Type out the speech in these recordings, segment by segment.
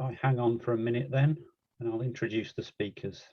I hang on for a minute then, and I'll introduce the speakers.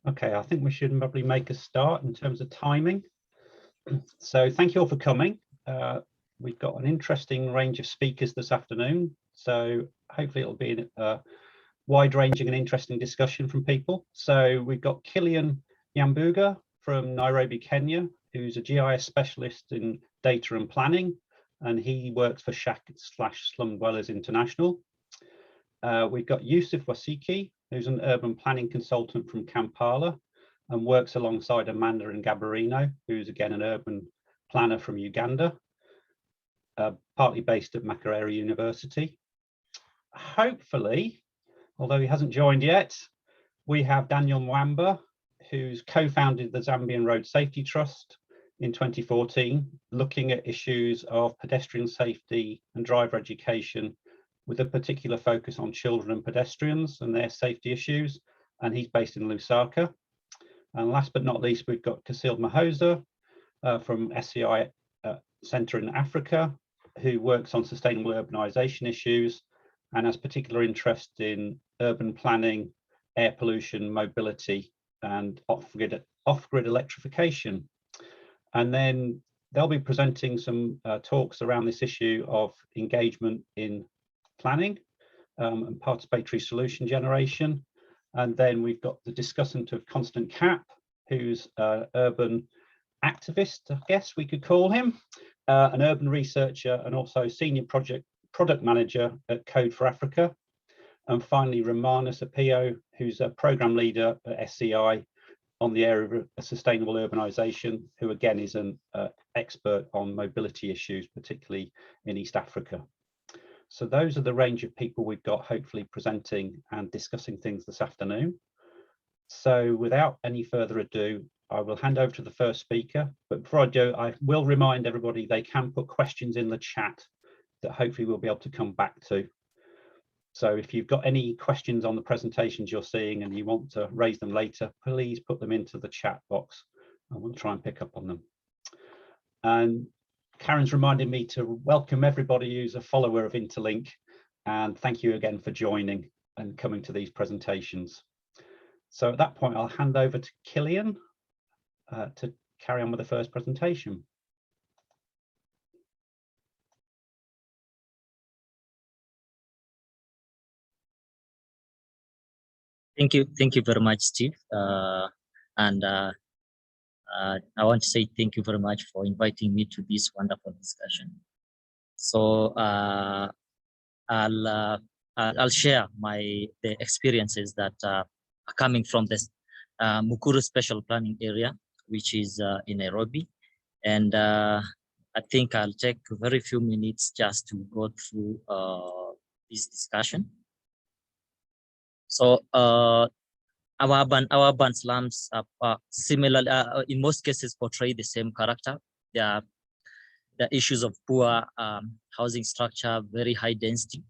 Okay, I think we should probably make a start in terms of timing. So thank you all for coming. We've got an interesting range of speakers this afternoon. So hopefully it'll be a wide-ranging and interesting discussion from people. So we've got Kilion Nyambuga from Nairobi, Kenya, who's a GIS specialist in data and planning, and he works for Slum Dwellers International. We've got Wasike, who's an urban planning consultant from Kampala and works alongside Amanda and Ngabirano, who's again an urban planner from Uganda, partly based at Makerere University. Hopefully, although he hasn't joined yet, we have Daniel Mwamba, who's co-founded the Zambian Road Safety Trust in 2014, looking at issues of pedestrian safety and driver education with a particular focus on children and pedestrians and their safety issues, and he's based in Lusaka. And last but not least, we've got Cassilde Muhoza from SEI Centre in Africa, who works on sustainable urbanisation issues and has particular interest in urban planning, air pollution, mobility, and off-grid electrification. And then they'll be presenting some talks around this issue of engagement in planning and participatory solution generation. And then we've got the discussant of Constant Capp, who's an urban activist, I guess we could call him, an urban researcher and also senior product manager at Code for Africa. And finally, Romanus Opiyo, who's a program leader at SEI on the area of sustainable urbanisation, who again is an expert on mobility issues, particularly in East Africa. So those are the range of people we've got hopefully presenting and discussing things this afternoon. So without any further ado, I will hand over to the first speaker. But before I do, I will remind everybody they can put questions in the chat that hopefully we'll be able to come back to. So if you've got any questions on the presentations you're seeing and you want to raise them later, please put them into the chat box and we'll try and pick up on them. And Karen's reminded me to welcome everybody who's a follower of Interlink, and thank you again for joining and coming to these presentations. So at that point, I'll hand over to Kilion to carry on with the first presentation. Thank you very much, Steve. I want to say thank you very much for inviting me to this wonderful discussion. So I'll share the experiences that are coming from this Mukuru Special Planning Area, which is in Nairobi, and I think I'll take very few minutes just to go through this discussion. So our urban slums are similar, in most cases portray the same character. The issues of poor housing structure, very high density.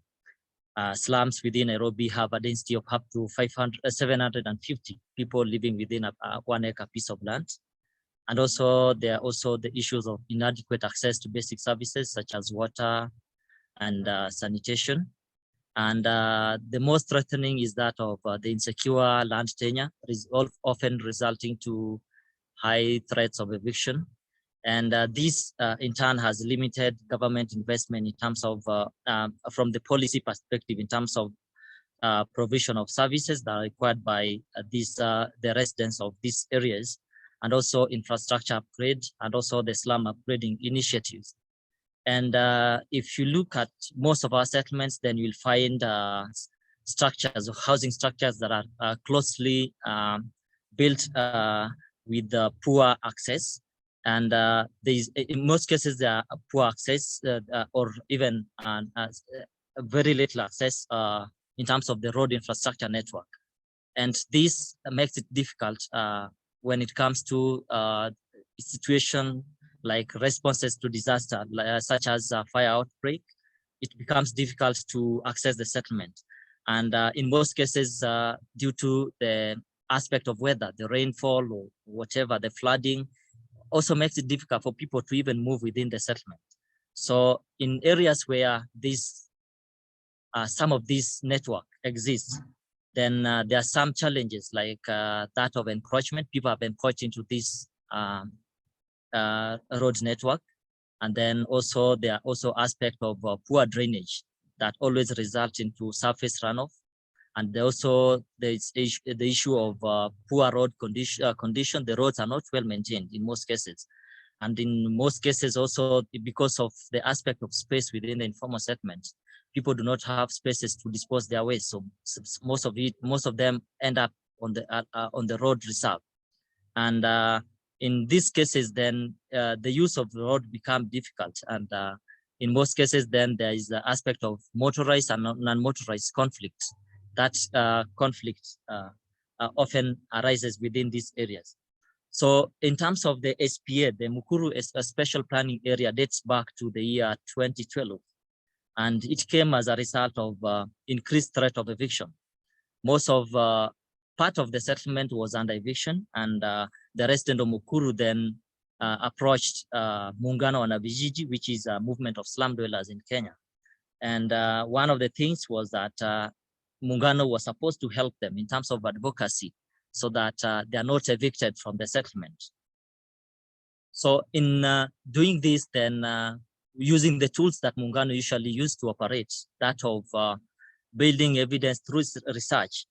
Slums within Nairobi have a density of up to 750 people living within a 1 acre piece of land. And also there are also the issues of inadequate access to basic services such as water and sanitation. And the most threatening is that of the insecure land tenure, often resulting to high threats of eviction. And this in turn has limited government investment in terms of, from the policy perspective, in terms of provision of services that are required by the residents of these areas and also infrastructure upgrade, and also the slum upgrading initiatives. And if you look at most of our settlements, then you'll find structures, housing structures that are closely built with poor access. And in most cases, there are poor access or even very little access in terms of the road infrastructure network. And this makes it difficult when it comes to situation like responses to disaster, such as fire outbreak. It becomes difficult to access the settlement. And in most cases, due to the aspect of weather, the rainfall or whatever, the flooding, also makes it difficult for people to even move within the settlement. So in areas where some of this network exists, then there are some challenges like that of encroachment. People have encroached into this road network. And then also there are also aspects of poor drainage that always result into surface runoff. And also there's the issue of poor road condition. The roads are not well maintained in most cases. And in most cases also, because of the aspect of space within the informal settlement, people do not have spaces to dispose their waste. So most of them end up on the road reserve. And in these cases, then the use of the road become difficult. And in most cases, then there is the aspect of motorized and non-motorized conflicts. That conflict often arises within these areas. So in terms of the SPA, the Mukuru Special Planning Area dates back to the year 2012. And it came as a result of increased threat of eviction. Most of part of the settlement was under eviction, and the resident of Mukuru then approached Muungano na Vijiji, which is a movement of slum dwellers in Kenya. And one of the things was that Muungano was supposed to help them in terms of advocacy so that they are not evicted from the settlement. So in doing this, then using the tools that Muungano usually use to operate, that of building evidence through research,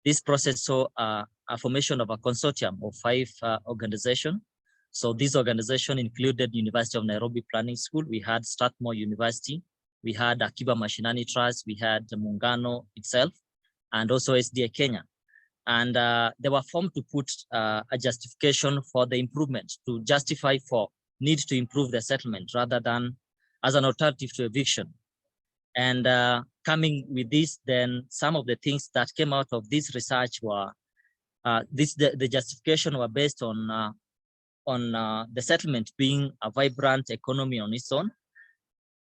this process saw a formation of a consortium of 5 organizations. So this organization included University of Nairobi Planning School, we had Strathmore University, we had Akiba Mashinani Trust, we had Muungano itself, and also SDA Kenya. And they were formed to put a justification for the improvement, to justify for need to improve the settlement rather than as an alternative to eviction. And coming with this, then some of the things that came out of this research were, the justification were based on the settlement being a vibrant economy on its own.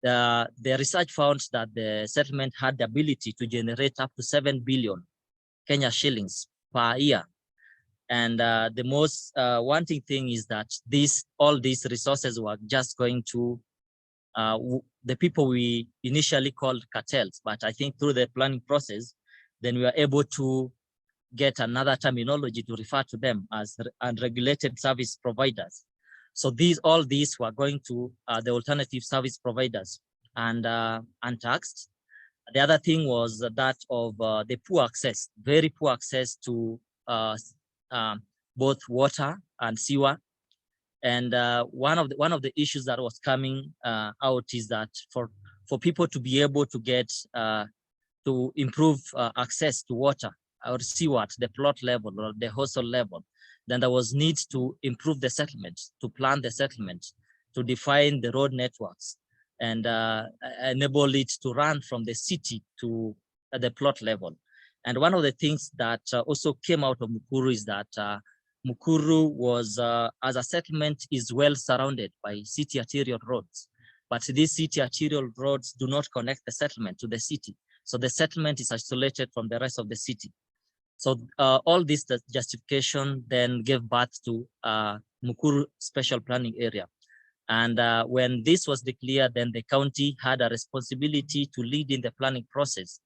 The research found that the settlement had the ability to generate up to 7 billion Kenya shillings per year. And the most wanting thing is that all these resources were just going to the people we initially called cartels, but I think through the planning process, then we were able to get another terminology to refer to them as unregulated service providers. So all these were going to the alternative service providers and untaxed. The other thing was that of the poor access, very poor access to both water and sewer. And one of the issues that was coming out is that for people to be able to get to improve access to water or sewer at the plot level or the household level, then there was need to improve the settlement, to plan the settlement, to define the road networks, and enable it to run from the city to the plot level. And one of the things that also came out of Mukuru is that Mukuru was, as a settlement, is well surrounded by city arterial roads. But these city arterial roads do not connect the settlement to the city. So the settlement is isolated from the rest of the city. So all this justification then gave birth to Mukuru Special Planning Area. And when this was declared, then the county had a responsibility to lead in the planning process.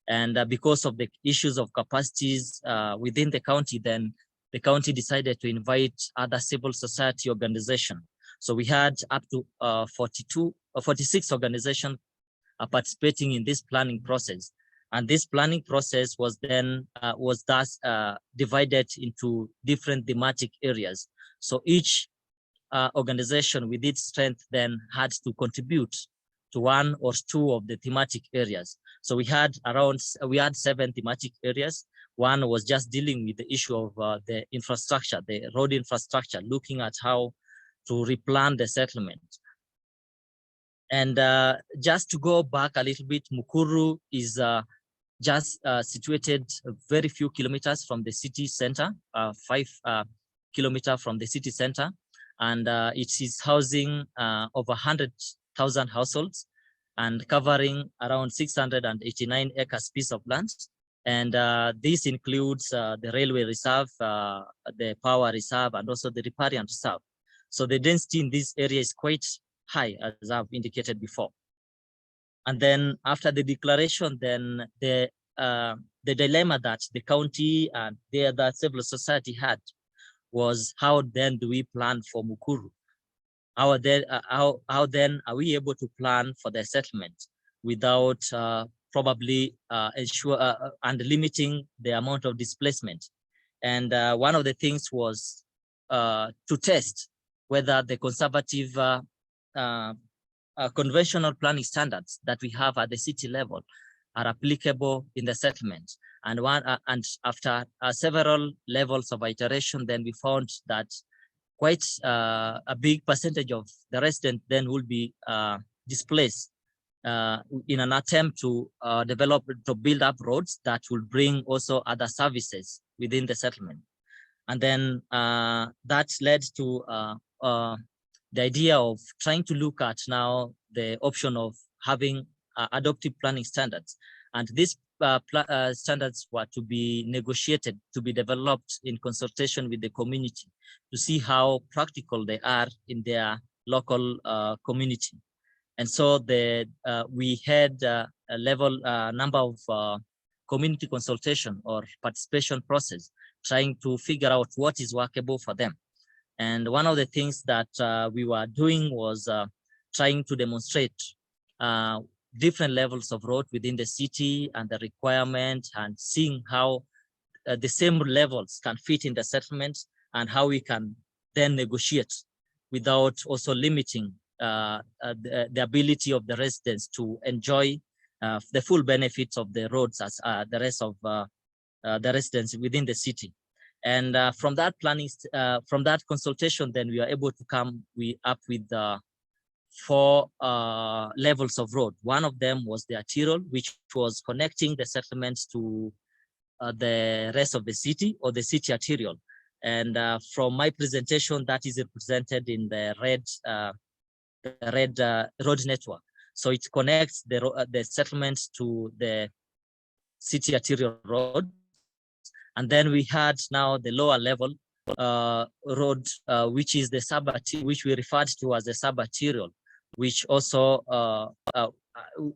And because of the issues of capacities within the county, then the county decided to invite other civil society organizations. So we had up to 46 organizations participating in this planning process. And this planning process was then thus divided into different thematic areas. So each organization with its strength then had to contribute to one or two of the thematic areas. So we had 7 thematic areas. One was just dealing with the issue of the infrastructure, the road infrastructure, looking at how to replan the settlement. And just to go back a little bit, Mukuru is just situated a very few kilometers from the city center, 5 kilometers from the city center. And it is housing over 100,000 households and covering around 689 acres piece of land. And this includes the railway reserve, the power reserve, and also the riparian reserve. So the density in this area is quite high, as I've indicated before. And then after the declaration, then the dilemma that the county and the other civil society had was, how then do we plan for Mukuru? How then are we able to plan for the settlement without probably ensure and limiting the amount of displacement? And one of the things was to test whether the conservative conventional planning standards that we have at the city level are applicable in the settlement. And after several levels of iteration, then we found that quite a big percentage of the residents then will be displaced in an attempt to build up roads that will bring also other services within the settlement. And then that led to the idea of trying to look at now the option of having adoptive planning standards. And these standards were to be negotiated, to be developed in consultation with the community to see how practical they are in their local community. And so we had a number of community consultation or participation process, trying to figure out what is workable for them. And one of the things that we were doing was trying to demonstrate different levels of road within the city and the requirement, and seeing how the same levels can fit in the settlement and how we can then negotiate without also limiting the ability of the residents to enjoy the full benefits of the roads as the rest of the residents within the city. And from that planning, from that consultation, then we are able to come up with 4 levels of road. One of them was the arterial, which was connecting the settlements to the rest of the city, or the city arterial. And from my presentation, that is represented in the red road network. So it connects the settlements to the city arterial road. And then we had now the lower level road, which is the sub-arterial, which we referred to as the sub-arterial, which also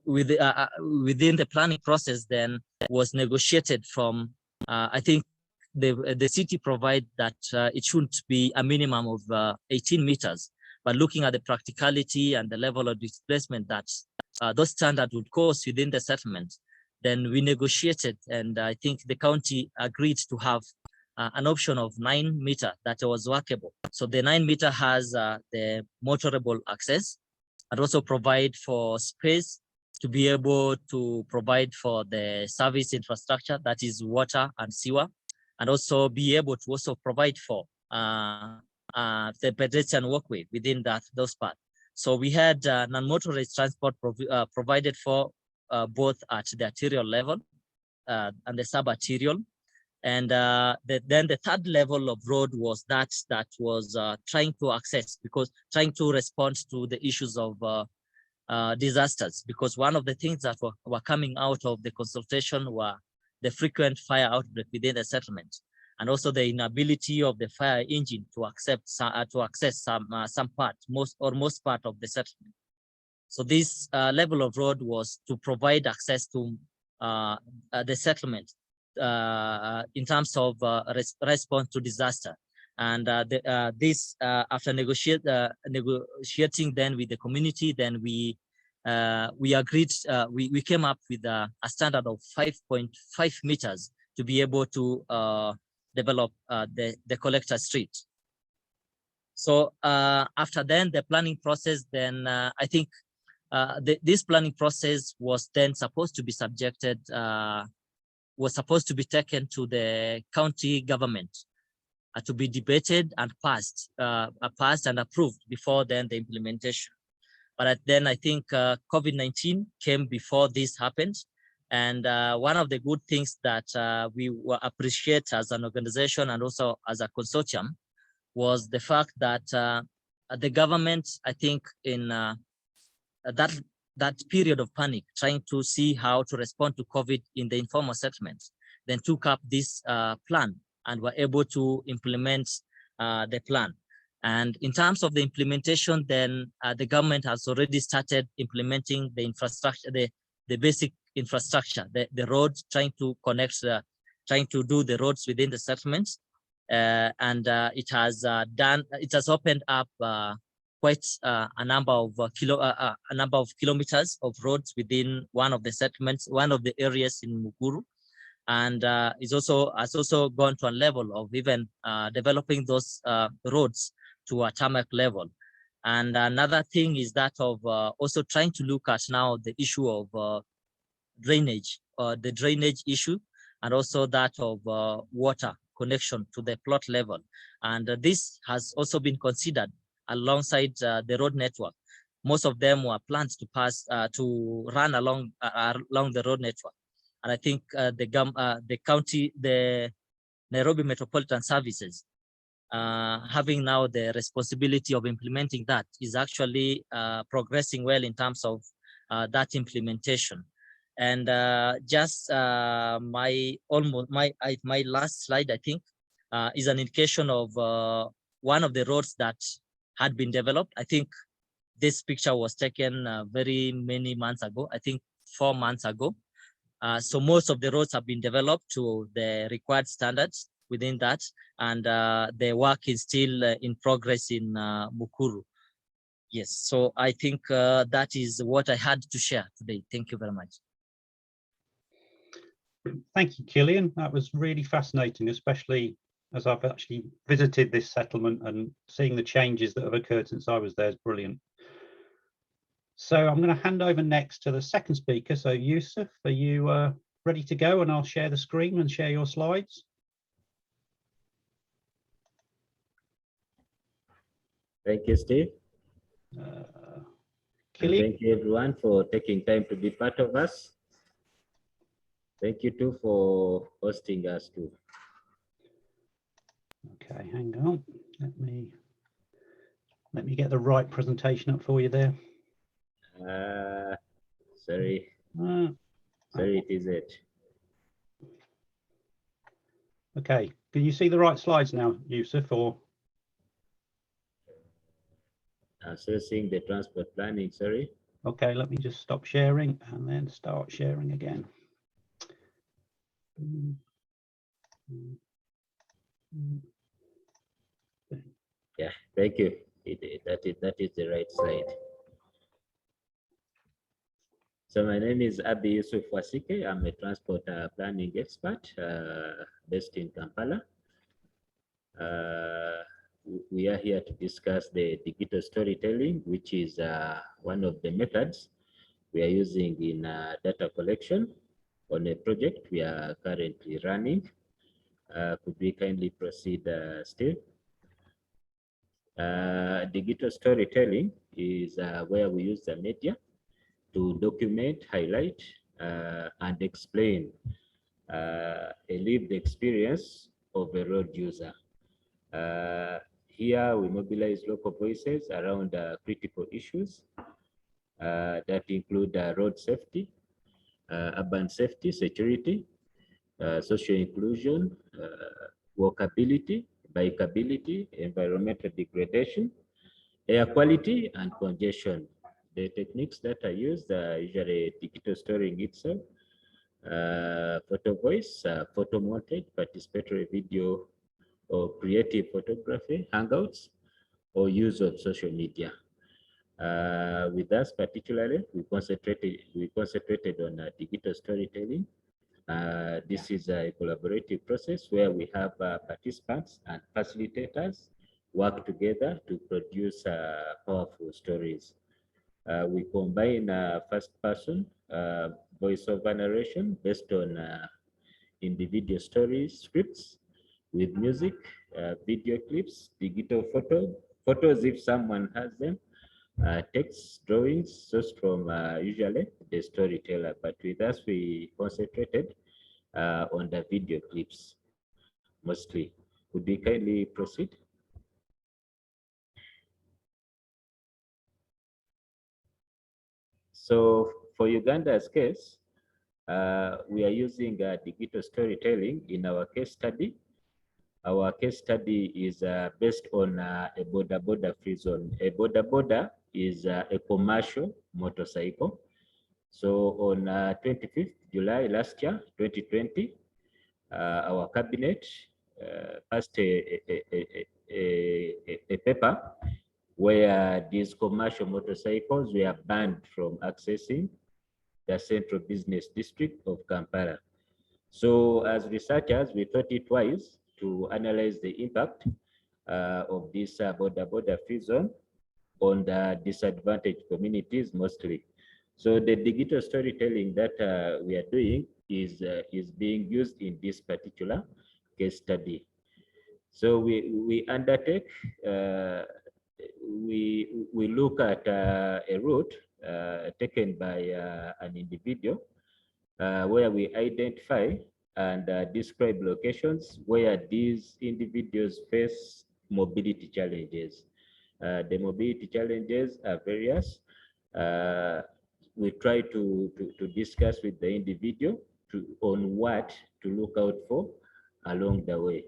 within the planning process then was negotiated from, I think the city provide that it shouldn't be a minimum of 18 meters, but looking at the practicality and the level of displacement that those standards would cause within the settlement, then we negotiated, and I think the county agreed to have an option of 9 meters that was workable. So the 9 meter has the motorable access, and also provide for space to be able to provide for the service infrastructure, that is water and sewer, and also be able to also provide for the pedestrian walkway within those parts. So we had non-motorized transport provided for both at the arterial level and the sub-arterial. And then the third level of road was that was trying to access, because trying to respond to the issues of disasters, because one of the things that were coming out of the consultation were the frequent fire outbreak within the settlement, and also the inability of the fire engine to access some part, most part of the settlement. So this level of road was to provide access to the settlement in terms of response to disaster. And this, after negotiating then with the community, then we agreed, we came up with a standard of 5.5 meters to be able to develop the collector street. So after then the planning process, then I think this planning process was then supposed to be subjected, was supposed to be taken to the county government to be debated and passed and approved before then the implementation. But then I think COVID-19 came before this happened. And one of the good things that we appreciate as an organization and also as a consortium was the fact that the government, I think in that period of panic, trying to see how to respond to COVID in the informal settlements, then took up this plan and were able to implement the plan. And in terms of the implementation, then the government has already started implementing the infrastructure, the basic infrastructure, the roads, trying to connect, trying to do the roads within the settlements. And it has opened up quite a number of kilometers of roads within one of the settlements, one of the areas in Mukuru, and has also gone to a level of even developing those roads to a tarmac level. And another thing is that of also trying to look at now the issue of drainage, the drainage issue, and also that of water connection to the plot level. And this has also been considered alongside the road network. Most of them were planned to pass, to run along the road network. And I think the county, the Nairobi Metropolitan Services, having now the responsibility of implementing that, is actually progressing well in terms of that implementation. And just my last slide, I think, is an indication of one of the roads that had been developed. I think this picture was taken very many months ago, I think 4 months ago. So most of the roads have been developed to the required standards within that, and the work is still in progress in Mukuru. Yes, so I think that is what I had to share today. Thank you very much. Thank you, Kilion. That was really fascinating, especially as I've actually visited this settlement, and seeing the changes that have occurred since I was there is brilliant. So I'm going to hand over next to the second speaker. So Yusuf, are you ready to go? And I'll share the screen and share your slides. Thank you, Steve. Thank you everyone for taking time to be part of us. Thank you too for hosting us too. Okay, hang on. Let me get the right presentation up for you there. Sorry, it is it. Okay, can you see the right slides now, Yusuf? Or I'm still seeing the transport planning. Sorry. Okay, let me just stop sharing and then start sharing again. Yeah, thank you. That is the right slide. So my name is Arby Wasike. I'm a transport planning expert based in Kampala. We are here to discuss the digital storytelling, which is one of the methods we are using in data collection on a project we are currently running. Could we kindly proceed, Steve? Digital storytelling is where we use the media to document, highlight, and explain a lived experience of a road user. Here we mobilize local voices around critical issues that include road safety, urban safety, security, social inclusion, walkability, bikeability, environmental degradation, air quality, and congestion. The techniques that are used are usually digital storying itself, photo voice, photo montage, participatory video, or creative photography, hangouts, or use of social media. With us particularly, we concentrated on digital storytelling. This is a collaborative process where we have participants and facilitators work together to produce powerful stories. We combine first-person voiceover narration based on individual stories, scripts, with music, video clips, digital photos if someone has them, text, drawings, sourced from usually the storyteller, but with us we concentrated on the video clips mostly. Would we kindly proceed? So for Uganda's case, we are using digital storytelling in our case study. Our case study is based on a border free zone. A border is a commercial motorcycle. So on 25th July last year, 2020, our cabinet passed a paper where these commercial motorcycles were banned from accessing the central business district of Kampala. So as researchers, we thought it wise to analyze the impact of this border free zone on the disadvantaged communities mostly. So the digital storytelling that we are doing is being used in this particular case study. So we undertake, we look at a route taken by an individual where we identify and describe locations where these individuals face mobility challenges. The mobility challenges are various. We try to discuss with the individual on what to look out for along the way.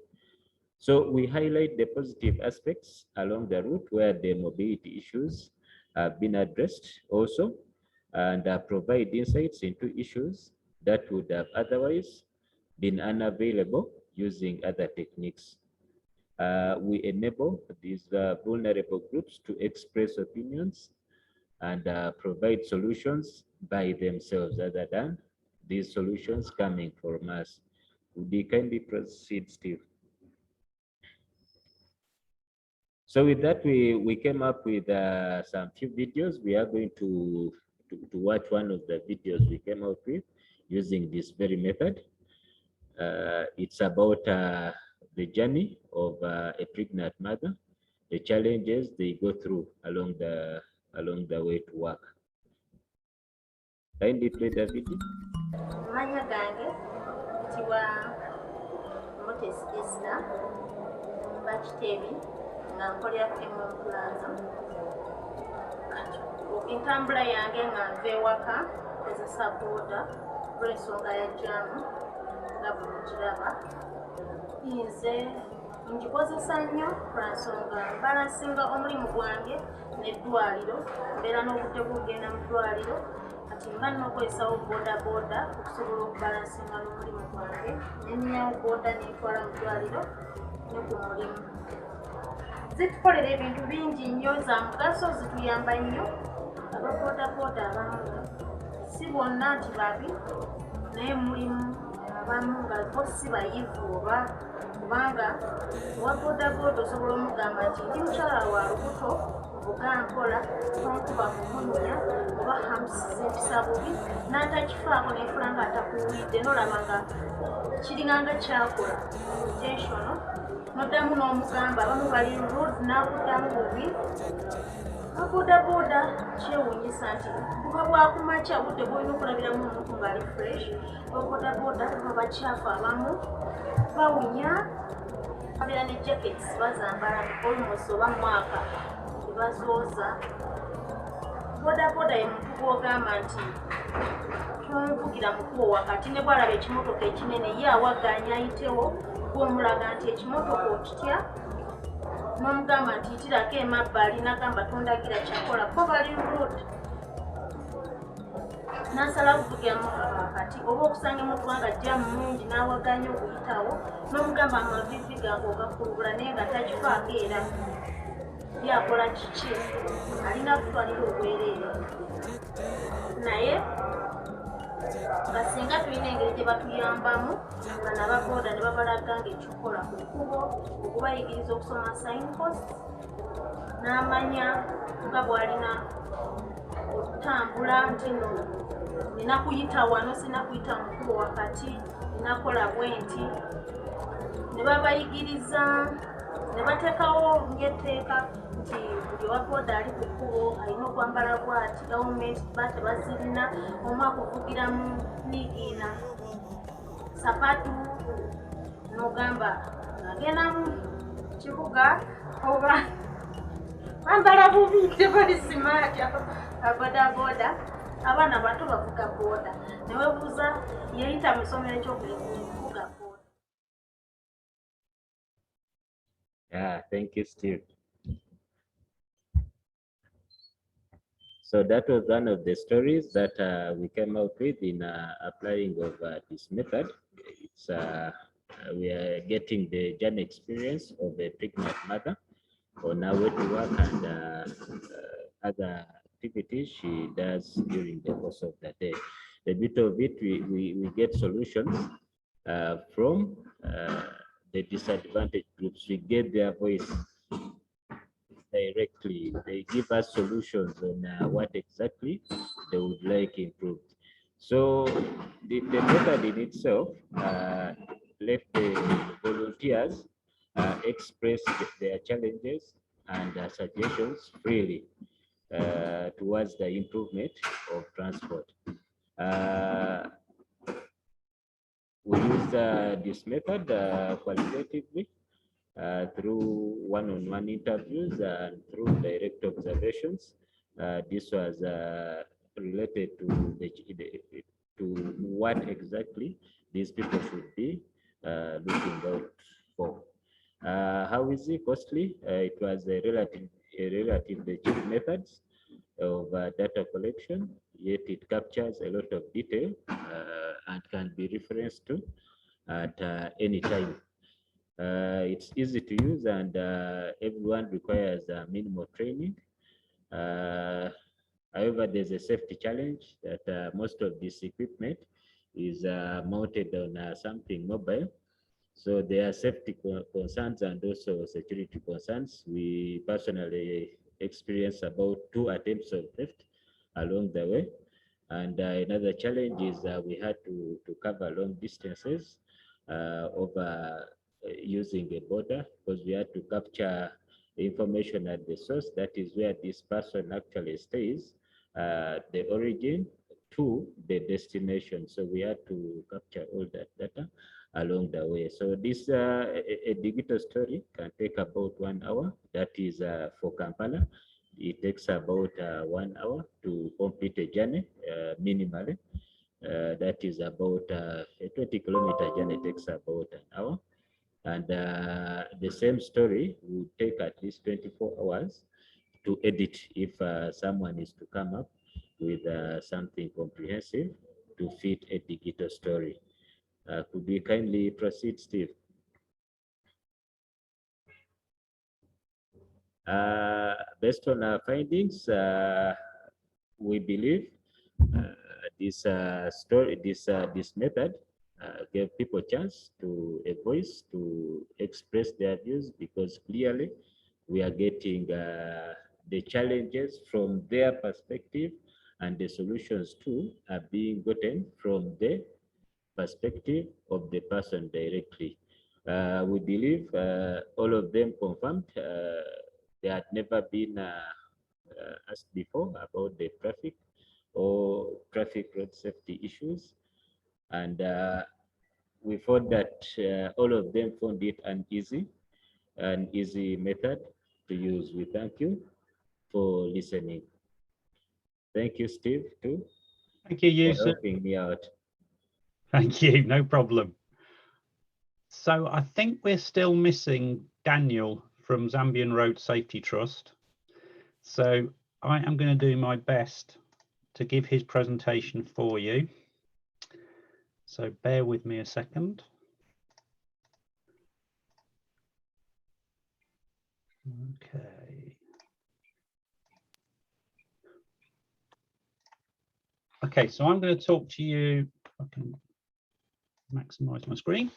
So we highlight the positive aspects along the route where the mobility issues have been addressed also, and provide insights into issues that would have otherwise been unavailable using other techniques. We enable these vulnerable groups to express opinions and provide solutions by themselves rather than these solutions coming from us. Would you kindly proceed, Steve? So with that, we came up with some few videos. We are going to watch one of the videos we came out with using this very method. It's about the journey of a pregnant mother, the challenges they go through along the way to work. Kindly play the video. Manya gange tiwa Motes Isla Bakitebi nga nkolera ku Plaza. Entambula yange nga nva ewaka kozesa booda olw'ensonga ya jaamu nga bwekiraba. Nze ngikozesa nnyo lwa nsonga balansinga omulimu gwange n'eddwaliro, mbeera n'obudde bw'okugenda mu ddwaliro, kati mba n'okukozesawo booda okusobola okubalansinga n'omulimu gwange, nenyawo booda n'entwala mu ddwaliro ne ku mulimu. Zitukolera ebintu bingi nnyo za mugaso, zituyamba nnyo. Ababooda abamu si bonna nti babi, naye mulimu abamu nga bo si bayivu oba kubanga owa booda osobola omugamba nti ndi mukyala wa lubuto bugankola tonkuba kumunya oba hamusiza empisa bubi n'atakifaako n'efula nga atakuwulidde n'olaba nga kiringanga kyakola intentional noddamu n'omugamba abamu bali rude n'akuddamu bubi. Booda kyewuunyisa nti buba bwakumakya budde bwolina okulabiramu omuntu ng'ali fresh. Booda babakyafu abamu bawunya, babeera ne jackets bazambala almost oba mwaka tebazooza. Booda ye muntu gw'ogamba nti tomuvugira mukubo wakati ne bw'alaba ekimotoka ekinene ye awaganya ayitewo gw'omulaga nti ekimotoka okitya n'omugamba nti itirako emabbali n'agamba tondagira kyakola ko bali rude. N'asala kuvugira motoka wakati oba okusanga emotoka nga jjamu mungi n'awaganya okuyitawo n'omugamba amavivi gange ogakulugula naye nga takifaako era yakola kiki alina kutwalira obwereere. Naye Basinga tulina engeri gye batuyambamu bana baboda ne babalaga ng'ekikola ku kkubo okubayigiriza okusoma signpost n'amanya nga bw'alina okutambula nti no nina kuyita wano sina kuyita mu kkubo wakati ninakola bwenti ne babayigiriza ne bateekawo ng'etteeka nti buli waboda ali ku kkubo alina okwambala bw'ati gavumenti bate bazirina omu akuvugira mu nigiina sapatu n'ogamba agenda mu kibuga oba bambala bubi tebali simaati abodaboda abaana bato bavuga boda newebuuza yeyita mu ssomero ekyokuvuga boda. Yeah, thank you, Steve. So that was one of the stories that we came out with in applying of this method. It's we are getting the journey experience of a pregnant mother on her way to work and other activities she does during the course of the day. A bit of it, we get solutions from the disadvantaged groups. We get their voice directly. They give us solutions on what exactly they would like improved. So the method in itself left the volunteers express their challenges and suggestions freely towards the improvement of transport. We use this method qualitatively through one-on-one interviews and through direct observations. This was related to what exactly these people should be looking out for. How is it costly? It was a relatively cheap methods of data collection, yet it captures a lot of detail and can be referenced to at any time. It's easy to use and everyone requires minimal training. However, there's a safety challenge that most of this equipment is mounted on something mobile. So there are safety concerns and also security concerns. We personally experienced about 2 attempts of theft along the way. And another challenge is we had to cover long distances over using a border because we had to capture information at the source. That is where this person actually stays, the origin to the destination. So we had to capture all that data along the way. So this a digital story can take about 1 hour. That is for Kampala. It takes about 1 hour to complete a journey minimally. That is about a 20-kilometer journey takes about an hour. And the same story would take at least 24 hours to edit if someone is to come up with something comprehensive to fit a digital story. Could we kindly proceed, Steve? Based on our findings, we believe this method gave people a chance to a voice to express their views, because clearly we are getting the challenges from their perspective, and the solutions too are being gotten from the perspective of the person directly. We believe all of them confirmed they had never been asked before about the traffic or traffic road safety issues. And we found that all of them found it an easy method to use. We thank you for listening. Thank you, Steve, too. Thank you, for Yusuf. helping me out. Thank you, no problem. So I think we're still missing Daniel from Zambian Road Safety Trust. So I am going to do my best to give his presentation for you. So bear with me a second. Okay. Okay, so I'm going to talk to you. I can maximize my screen.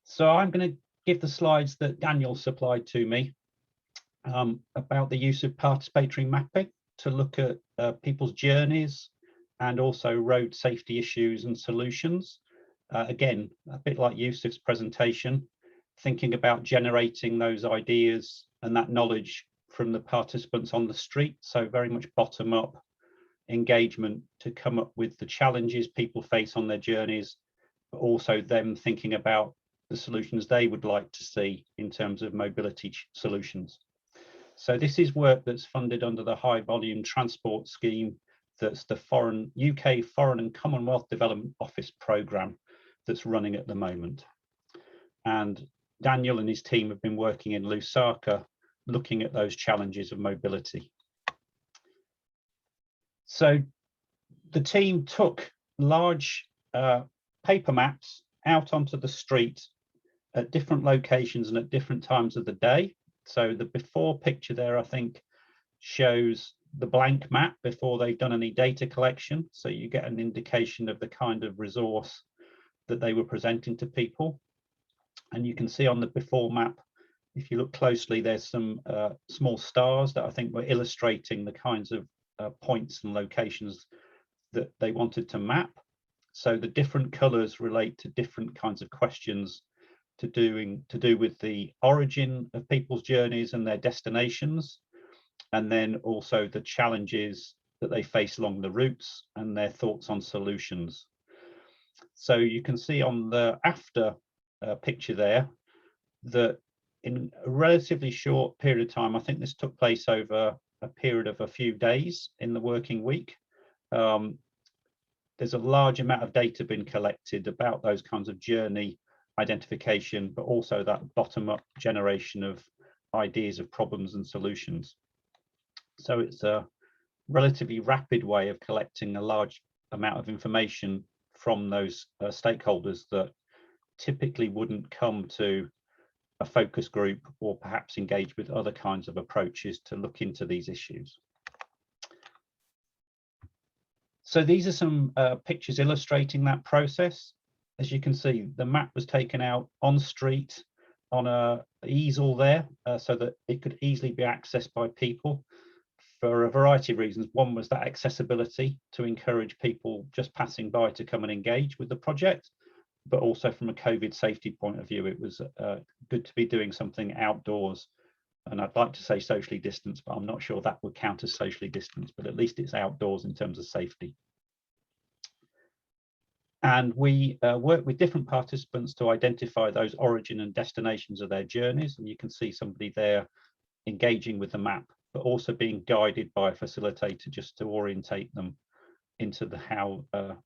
So I'm going to give the slides that Daniel supplied to me about the use of participatory mapping to look at people's journeys and also road safety issues and solutions. Again, a bit like Yusuf's presentation, thinking about generating those ideas and that knowledge from the participants on the street. So very much bottom up engagement to come up with the challenges people face on their journeys, but also them thinking about the solutions they would like to see in terms of mobility solutions. So this is work that's funded under the High Volume Transport Scheme. That's the UK Foreign and Commonwealth Development Office programme that's running at the moment. And Daniel and his team have been working in Lusaka, looking at those challenges of mobility. So the team took large paper maps out onto the street at different locations and at different times of the day. So the before picture there, I think, shows the blank map before they've done any data collection. So you get an indication of the kind of resource that they were presenting to people. And you can see on the before map, if you look closely, there's some small stars that I think were illustrating the kinds of points and locations that they wanted to map. So the different colors relate to different kinds of questions to do with the origin of people's journeys and their destinations, and then also the challenges that they face along the routes and their thoughts on solutions. So you can see on the after picture there that in a relatively short period of time, I think this took place over a period of a few days in the working week, there's a large amount of data been collected about those kinds of journey identification, but also that bottom-up generation of ideas of problems and solutions. So it's a relatively rapid way of collecting a large amount of information from those stakeholders that typically wouldn't come to a focus group or perhaps engage with other kinds of approaches to look into these issues. So these are some pictures illustrating that process. As you can see, the map was taken out on street on an easel there so that it could easily be accessed by people for a variety of reasons. One was that accessibility to encourage people just passing by to come and engage with the project, but also from a COVID safety point of view, it was good to be doing something outdoors. And I'd like to say socially distanced, but I'm not sure that would count as socially distanced, but at least it's outdoors in terms of safety. And we work with different participants to identify those origin and destinations of their journeys. And you can see somebody there engaging with the map, but also being guided by a facilitator just to orientate them into the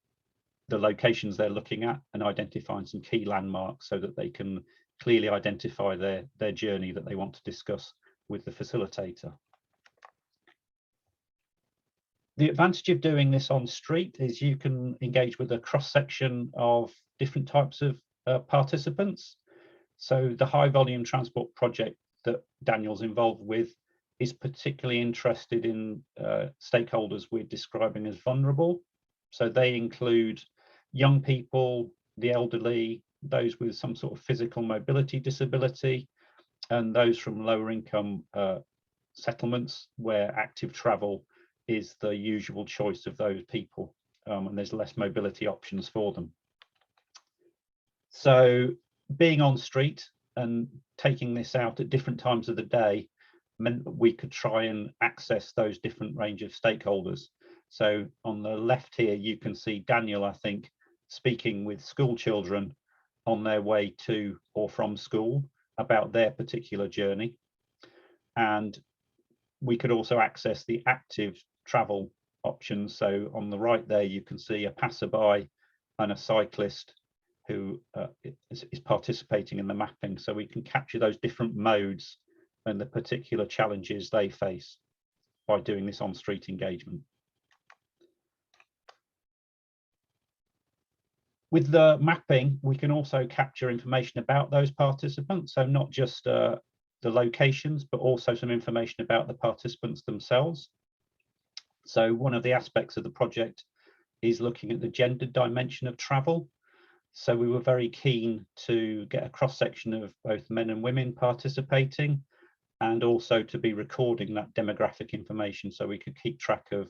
locations they're looking at and identifying some key landmarks so that they can clearly identify their journey that they want to discuss with the facilitator. The advantage of doing this on street is you can engage with a cross-section of different types of participants. So the high volume transport project that Daniel's involved with is particularly interested in stakeholders we're describing as vulnerable. So they include young people, the elderly, those with some sort of physical mobility disability, and those from lower income settlements where active travel is the usual choice of those people, and there's less mobility options for them. So being on street and taking this out at different times of the day meant that we could try and access those different range of stakeholders. So on the left here, you can see Daniel, I think, speaking with school children on their way to or from school about their particular journey. And we could also access the active travel options. So on the right there, you can see a passerby and a cyclist who is participating in the mapping. So we can capture those different modes and the particular challenges they face by doing this on-street engagement. With the mapping, we can also capture information about those participants. So not just the locations, but also some information about the participants themselves. So one of the aspects of the project is looking at the gender dimension of travel. So we were very keen to get a cross-section of both men and women participating, and also to be recording that demographic information so we could keep track of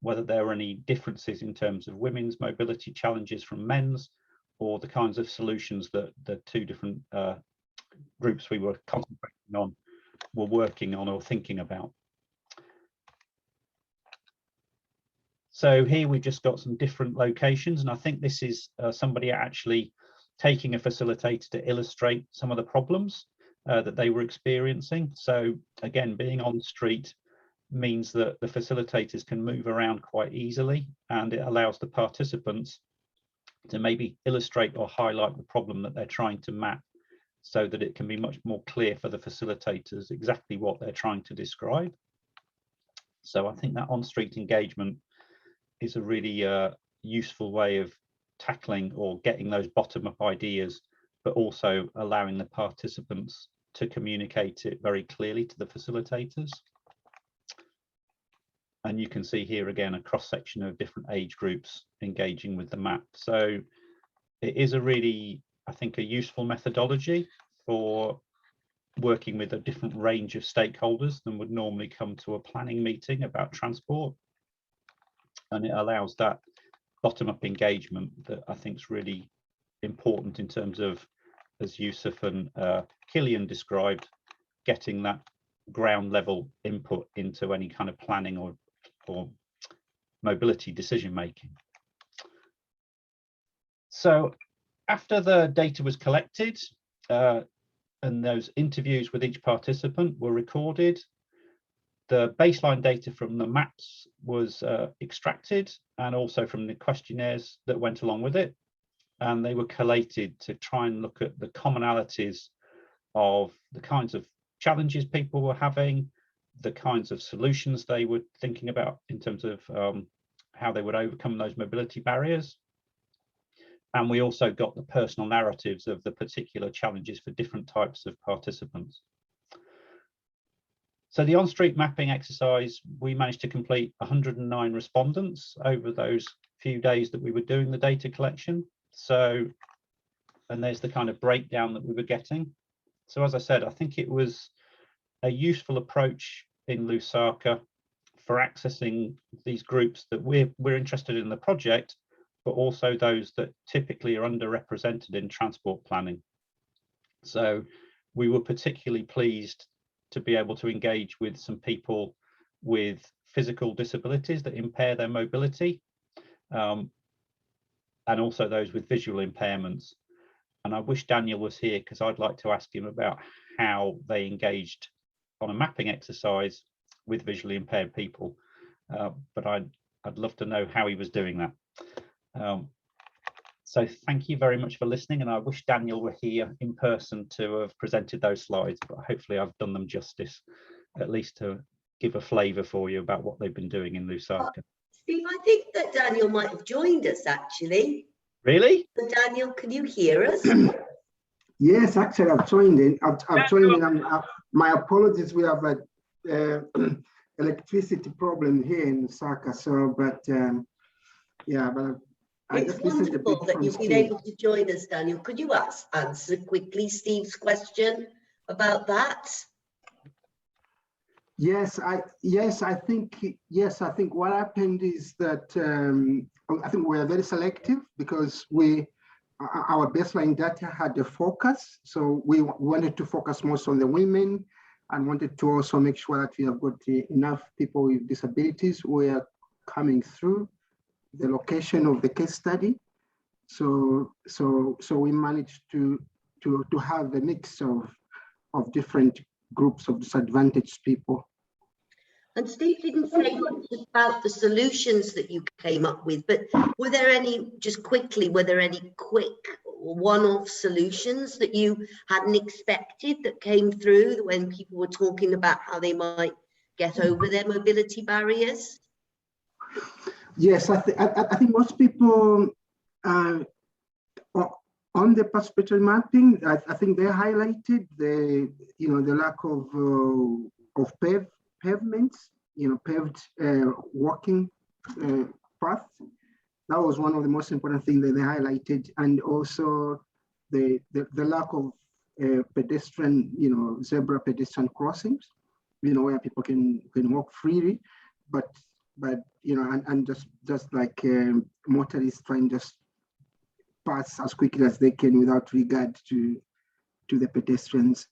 whether there were any differences in terms of women's mobility challenges from men's, or the kinds of solutions that the two different groups we were concentrating on were working on or thinking about. So here we've just got some different locations, and I think this is somebody actually taking a facilitator to illustrate some of the problems that they were experiencing. So again, being on the street means that the facilitators can move around quite easily, and it allows the participants to maybe illustrate or highlight the problem that they're trying to map, so that it can be much more clear for the facilitators exactly what they're trying to describe. So I think that on-street engagement is a really useful way of tackling or getting those bottom-up ideas, but also allowing the participants to communicate it very clearly to the facilitators. And you can see here again a cross-section of different age groups engaging with the map. So it is a really, I think, a useful methodology for working with a different range of stakeholders than would normally come to a planning meeting about transport. And it allows that bottom-up engagement that I think is really important in terms of, as Yusuf and Kilion described, getting that ground level input into any kind of planning or mobility decision making. So after the data was collected and those interviews with each participant were recorded, the baseline data from the maps was extracted, and also from the questionnaires that went along with it. And they were collated to try and look at the commonalities of the kinds of challenges people were having, the kinds of solutions they were thinking about in terms of how they would overcome those mobility barriers. And we also got the personal narratives of the particular challenges for different types of participants. So the on-street mapping exercise, we managed to complete 109 respondents over those few days that we were doing the data collection. So, and there's the kind of breakdown that we were getting. So as I said, I think it was a useful approach in Lusaka for accessing these groups that we're interested in the project, but also those that typically are underrepresented in transport planning. So we were particularly pleased to be able to engage with some people with physical disabilities that impair their mobility, and also those with visual impairments. And I wish Daniel was here, because I'd like to ask him about how they engaged on a mapping exercise with visually impaired people, but I'd love to know how he was doing that. So thank you very much for listening, and I wish Daniel were here in person to have presented those slides, but hopefully I've done them justice, at least to give a flavour for you about what they've been doing in Lusaka. Steve, I think that Daniel might have joined us actually. Really? So Daniel, can you hear us? Yes, actually I've joined in. I've joined in. My apologies, we have a electricity problem here in Lusaka. So, but yeah, but it's wonderful that you've been able to join us, Daniel. Could you answer quickly Steve's question about that? Yes, I think what happened is that I think we are very selective, because our baseline data had a focus. So we wanted to focus most on the women, and wanted to also make sure that we have got enough people with disabilities who are coming through the location of the case study. So we managed to have a mix of different groups of disadvantaged people. And Steve didn't say much about the solutions that you came up with, but were there any, just quickly, were there any quick one-off solutions that you hadn't expected that came through when people were talking about how they might get over their mobility barriers? Yes, I think most people on the participatory mapping, I think they highlighted the lack of pavements, paved walking paths. that was one of the most important things that they highlighted, and also the lack of pedestrian, zebra pedestrian crossings, where people can walk freely, but and just like motorists trying just pass as quickly as they can without regard to the pedestrians.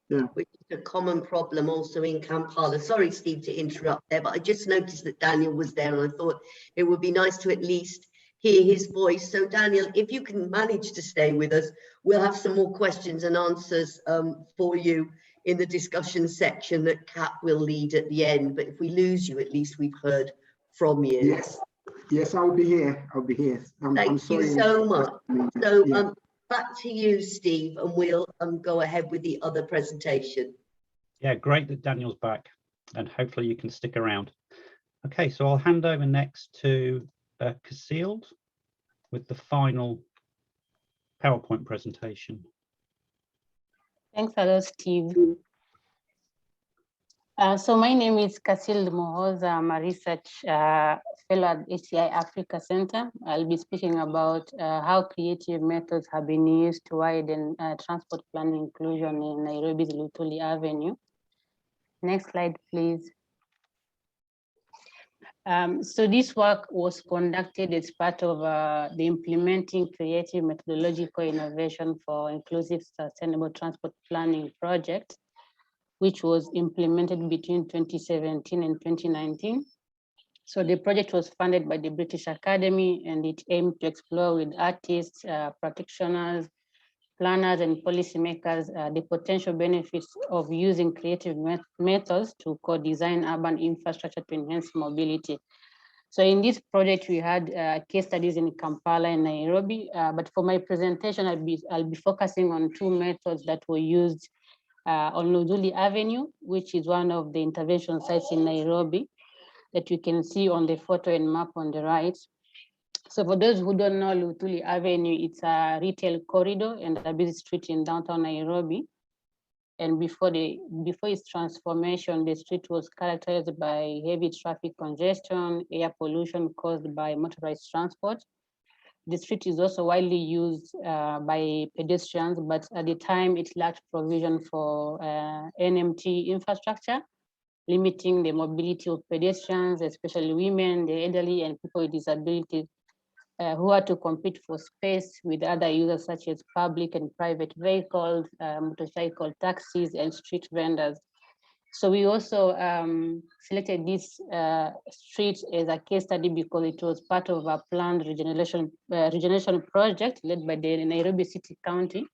Yeah. Which is a common problem also in Kampala. Sorry, Steve, to interrupt there, but I just noticed that Daniel was there, and I thought it would be nice to at least hear his voice. So Daniel, if you can manage to stay with us, we'll have some more questions and answers for you in the discussion section that Capp will lead at the end. But if we lose you, at least we've heard from you. Yes, I'll be here. Thank you so much. So back to you, Steve, and we'll go ahead with the other presentation. Yeah, great that Daniel's back, and hopefully you can stick around. Okay, so I'll hand over next to Cassilde with the final PowerPoint presentation. Thanks a lot, Steve. So my name is Cassilde Muhoza. I'm a research fellow at SEI-Africa Center. I'll be speaking about how creative methods have been used to widen transport planning inclusion in Nairobi's Luthuli Avenue. Next slide, please. So this work was conducted as part of the Implementing Creative Methodological Innovation for Inclusive Sustainable Transport Planning project, which was implemented between 2017 and 2019. So the project was funded by the British Academy, and it aimed to explore with artists, practitioners, planners, and policymakers the potential benefits of using creative methods to co-design urban infrastructure to enhance mobility. So in this project, we had case studies in Kampala and Nairobi, but for my presentation, I'll be focusing on two methods that were used on Luthuli Avenue, which is one of the intervention sites in Nairobi that you can see on the photo and map on the right. So for those who don't know Luthuli Avenue, it's a retail corridor and a busy street in downtown Nairobi. And before its transformation, the street was characterized by heavy traffic congestion, air pollution caused by motorized transport. The street is also widely used by pedestrians, but at the time it lacked provision for NMT infrastructure, limiting the mobility of pedestrians, especially women, the elderly, and people with disabilities who had to compete for space with other users such as public and private vehicles, motorcycle taxis, and street vendors. So we also selected this street as a case study because it was part of a planned regeneration project led by the Nairobi City County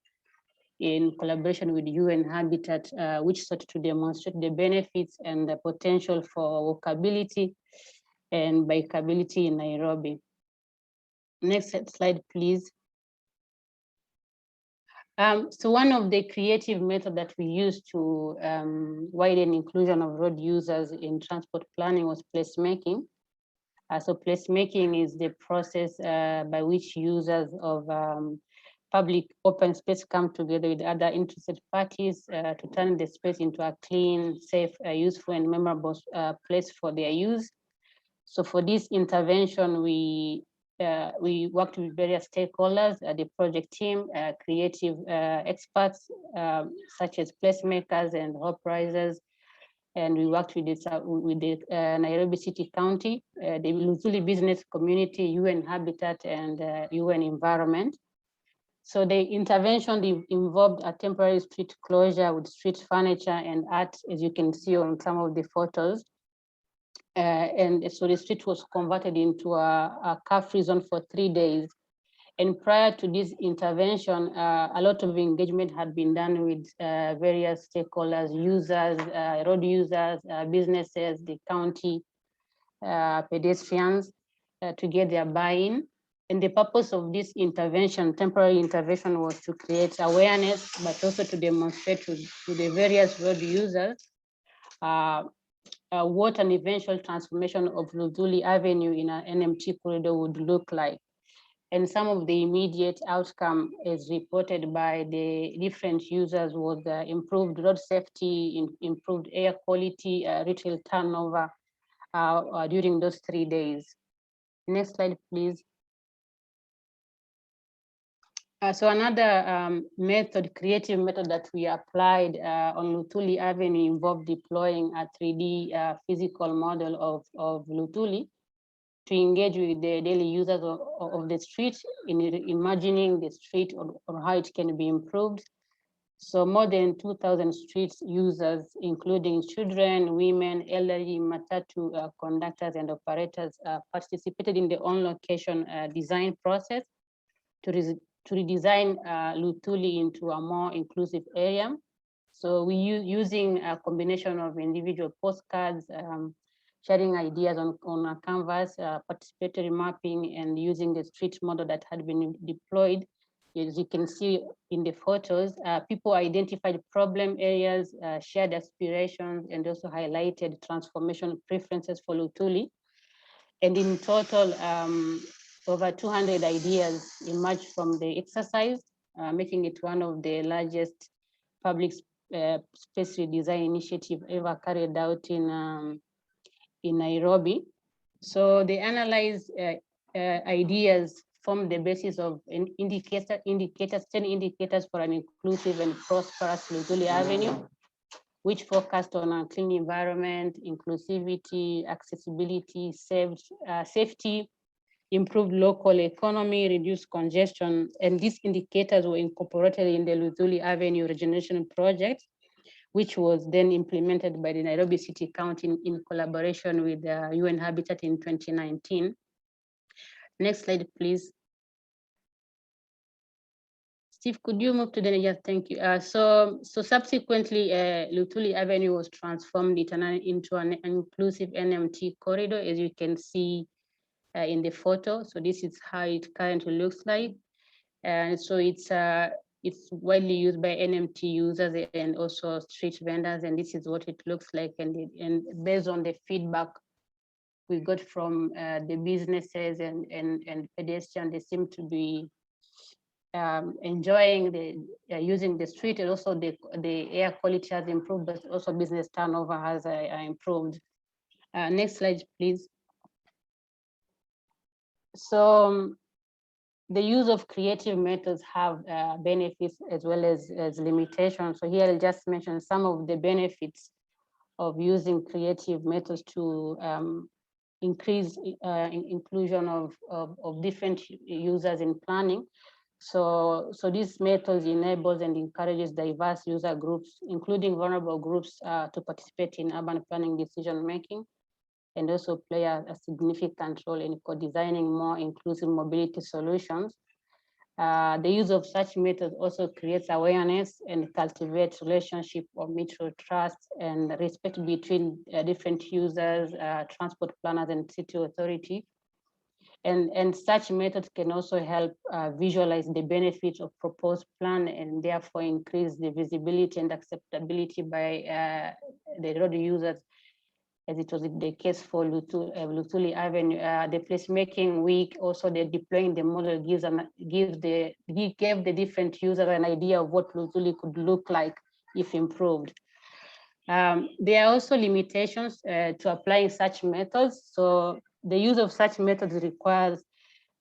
in collaboration with UN Habitat, which sought to demonstrate the benefits and the potential for walkability and bikeability in Nairobi. Next slide, please. So one of the creative methods that we used to widen inclusion of road users in transport planning was placemaking. So placemaking is the process by which users of public open space come together with other interested parties to turn the space into a clean, safe, useful, and memorable place for their use. So for this intervention, we worked with various stakeholders, the project team, creative experts, such as placemakers and hope risers. And we worked with the Nairobi City County, the Luthuli business community, UN Habitat, and UN Environment. So the intervention involved a temporary street closure with street furniture and art, as you can see on some of the photos. And so the street was converted into a car-free zone for 3 days. And prior to this intervention, a lot of engagement had been done with various stakeholders, users, road users, businesses, the county, pedestrians, to get their buy-in. And the purpose of this intervention, temporary intervention, was to create awareness, but also to demonstrate to the various road users what an eventual transformation of Luthuli Avenue in an NMT corridor would look like. And some of the immediate outcome as reported by the different users was improved road safety, improved air quality, retail turnover during those 3 days. Next slide, please. So another creative method that we applied on Luthuli Avenue involved deploying a 3D physical model of Luthuli to engage with the daily users of the street in imagining the street or how it can be improved. So more than 2,000 street users, including children, women, elderly, matatu conductors and operators participated in the on-location design process to redesign Luthuli into a more inclusive area. So we using a combination of individual postcards, sharing ideas on a canvas, participatory mapping, and using the street model that had been deployed. As you can see in the photos, people identified problem areas, shared aspirations, and also highlighted transformation preferences for Luthuli. And in total, over 200 ideas emerged from the exercise, making it one of the largest public space redesign initiative ever carried out in Nairobi. So they analyzed ideas from the basis of 10 indicators for an inclusive and prosperous Luthuli Avenue, which focused on a clean environment, inclusivity, accessibility, safety, improved local economy, reduced congestion. And these indicators were incorporated in the Luthuli Avenue regeneration project, which was then implemented by the Nairobi City Council in collaboration with the UN Habitat in 2019. Next slide, please. Steve, could you move to the next? Thank you. So subsequently, Luthuli Avenue was transformed into an inclusive NMT corridor, as you can see in the photo. So this is how it currently looks like. And so it's widely used by NMT users and also street vendors, and this is what it looks like. And based on the feedback we got from the businesses and pedestrians, they seem to be enjoying using the street, and also the air quality has improved, but also business turnover has improved. Next slide, please. So the use of creative methods have benefits as well as limitations. So here I'll just mention some of the benefits of using creative methods to increase inclusion of different users in planning. So these methods enables and encourages diverse user groups, including vulnerable groups, to participate in urban planning decision making, and also play a significant role in co-designing more inclusive mobility solutions. The use of such methods also creates awareness and cultivates relationship of mutual trust and respect between different users, transport planners, and city authority. And such methods can also help visualize the benefits of proposed plan and therefore increase the visibility and acceptability by the road users, as it was the case for Luthuli Avenue. The placemaking week, also the deploying the model gave the different users an idea of what Luthuli could look like if improved. There are also limitations to applying such methods. So the use of such methods requires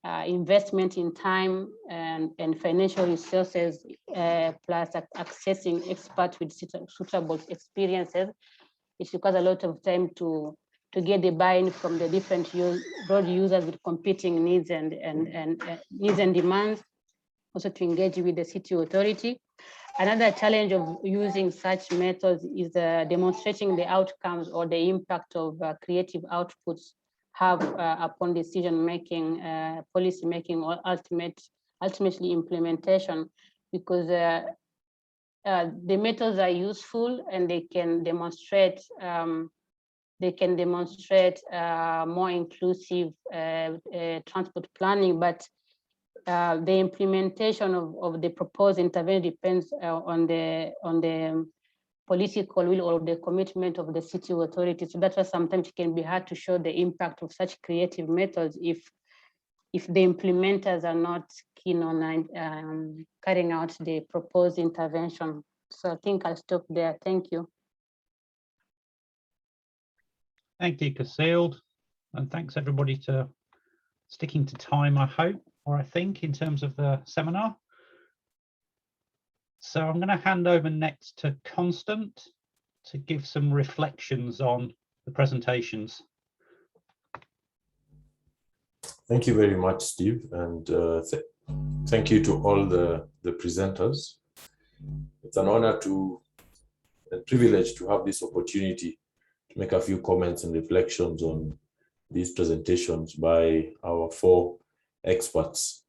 investment in time and financial resources, plus accessing experts with suitable experiences. It requires a lot of time to get the buy-in from the different road users with competing needs and demands, also to engage with the city authority. Another challenge of using such methods is demonstrating the outcomes or the impact of creative outputs have upon decision making, policy making, or ultimately implementation, because the methods are useful and they can demonstrate more inclusive transport planning, but the implementation of the proposed intervention depends on the political will or the commitment of the city authority. So that's why sometimes it can be hard to show the impact of such creative methods if the implementers are not keen on carrying out the proposed intervention. So I think I'll stop there. Thank you. Thank you, Cassilde, and thanks everybody to sticking to time, I hope, or I think, in terms of the seminar. So I'm going to hand over next to Constant to give some reflections on the presentations. Thank you very much, Steve, and thank you to all the presenters. It's an honor and privilege to have this opportunity to make a few comments and reflections on these presentations by our 4 experts.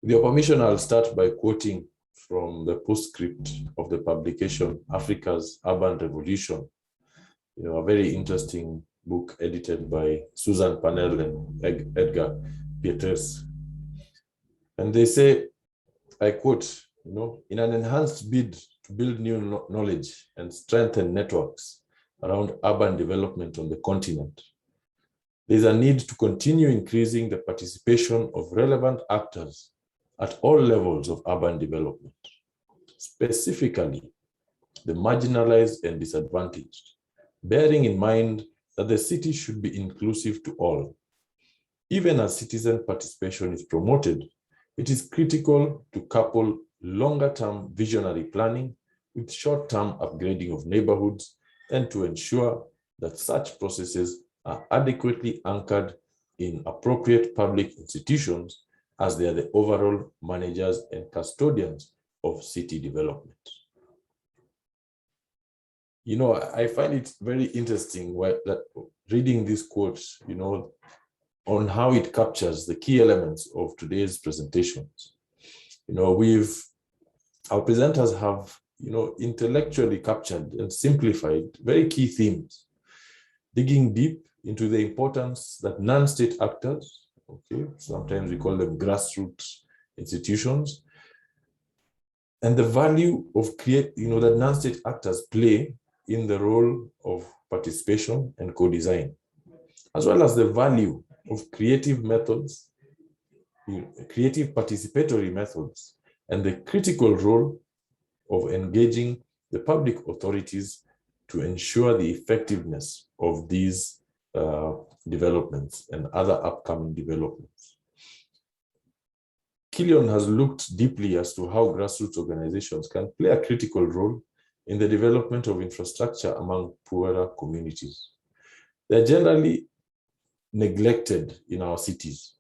With your permission, I'll start by quoting from the postscript of the publication, Africa's Urban Revolution, a very interesting book edited by Susan Parnell and Edgar Pieterse. And they say, I quote, in an enhanced bid to build new knowledge and strengthen networks around urban development on the continent, there is a need to continue increasing the participation of relevant actors at all levels of urban development, specifically the marginalized and disadvantaged, bearing in mind that the city should be inclusive to all. Even as citizen participation is promoted, it is critical to couple longer-term visionary planning with short-term upgrading of neighborhoods and to ensure that such processes are adequately anchored in appropriate public institutions as they are the overall managers and custodians of city development. I find it very interesting that reading these quotes, on how it captures the key elements of today's presentations. Our presenters have, intellectually captured and simplified very key themes, digging deep into the importance that non-state actors, sometimes we call them grassroots institutions, and the value of that non-state actors play in the role of participation and co-design, as well as the value of creative methods, creative participatory methods, and the critical role of engaging the public authorities to ensure the effectiveness of these developments and other upcoming developments. Kilion has looked deeply as to how grassroots organizations can play a critical role in the development of infrastructure among poorer communities. They're generally neglected in our cities.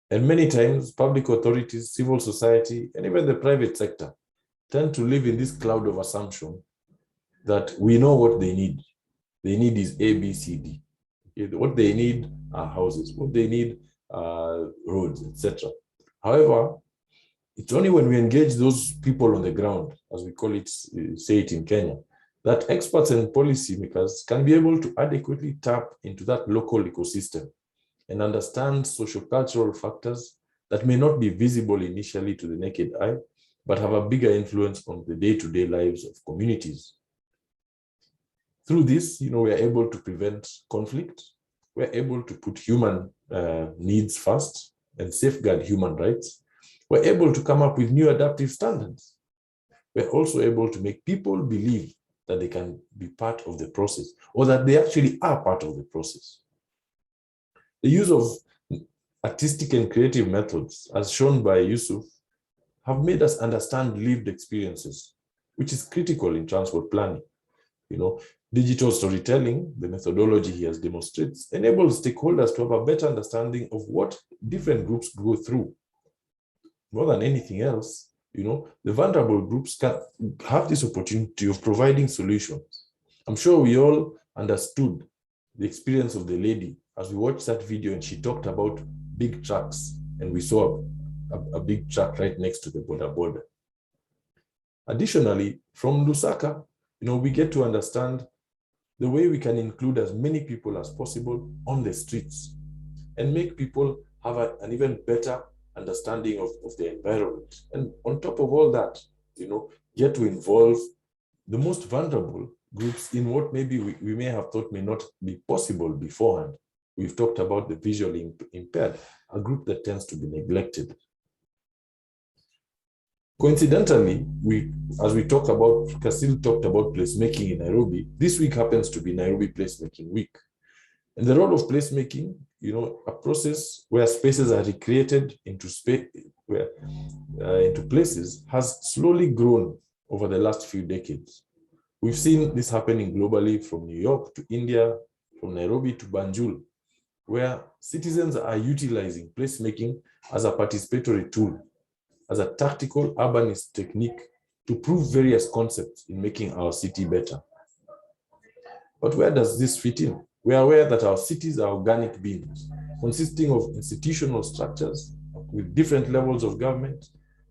And many times, public authorities, civil society, and even the private sector tend to live in this cloud of assumption that we know what they need. They need is A, B, C, D. What they need are houses. What they need are roads, etc. However, it's only when we engage those people on the ground, as we call it, say it in Kenya, that experts and policymakers can be able to adequately tap into that local ecosystem and understand sociocultural factors that may not be visible initially to the naked eye, but have a bigger influence on the day-to-day lives of communities. Through this, we are able to prevent conflict. We're able to put human needs first and safeguard human rights. We're able to come up with new adaptive standards. We're also able to make people believe that they can be part of the process or that they actually are part of the process. The use of artistic and creative methods, as shown by Yusuf, have made us understand lived experiences, which is critical in transport planning. Digital storytelling, the methodology he has demonstrated, enables stakeholders to have a better understanding of what different groups go through. More than anything else, the vulnerable groups can have this opportunity of providing solutions. I'm sure we all understood the experience of the lady as we watched that video and she talked about big trucks and we saw a big truck right next to the border. Additionally, from Lusaka, we get to understand the way we can include as many people as possible on the streets and make people have an even better understanding of the environment. And on top of all that, get to involve the most vulnerable groups in what maybe we may have thought may not be possible beforehand. We've talked about the visually impaired, a group that tends to be neglected. Coincidentally, as we talk about, Cassilde talked about placemaking in Nairobi. This week happens to be Nairobi Placemaking Week. And the role of placemaking, a process where spaces are recreated into into places, has slowly grown over the last few decades. We've seen this happening globally, from New York to India, from Nairobi to Banjul, where citizens are utilizing placemaking as a participatory tool, as a tactical urbanist technique to prove various concepts in making our city better. But where does this fit in? We are aware that our cities are organic beings, consisting of institutional structures with different levels of government,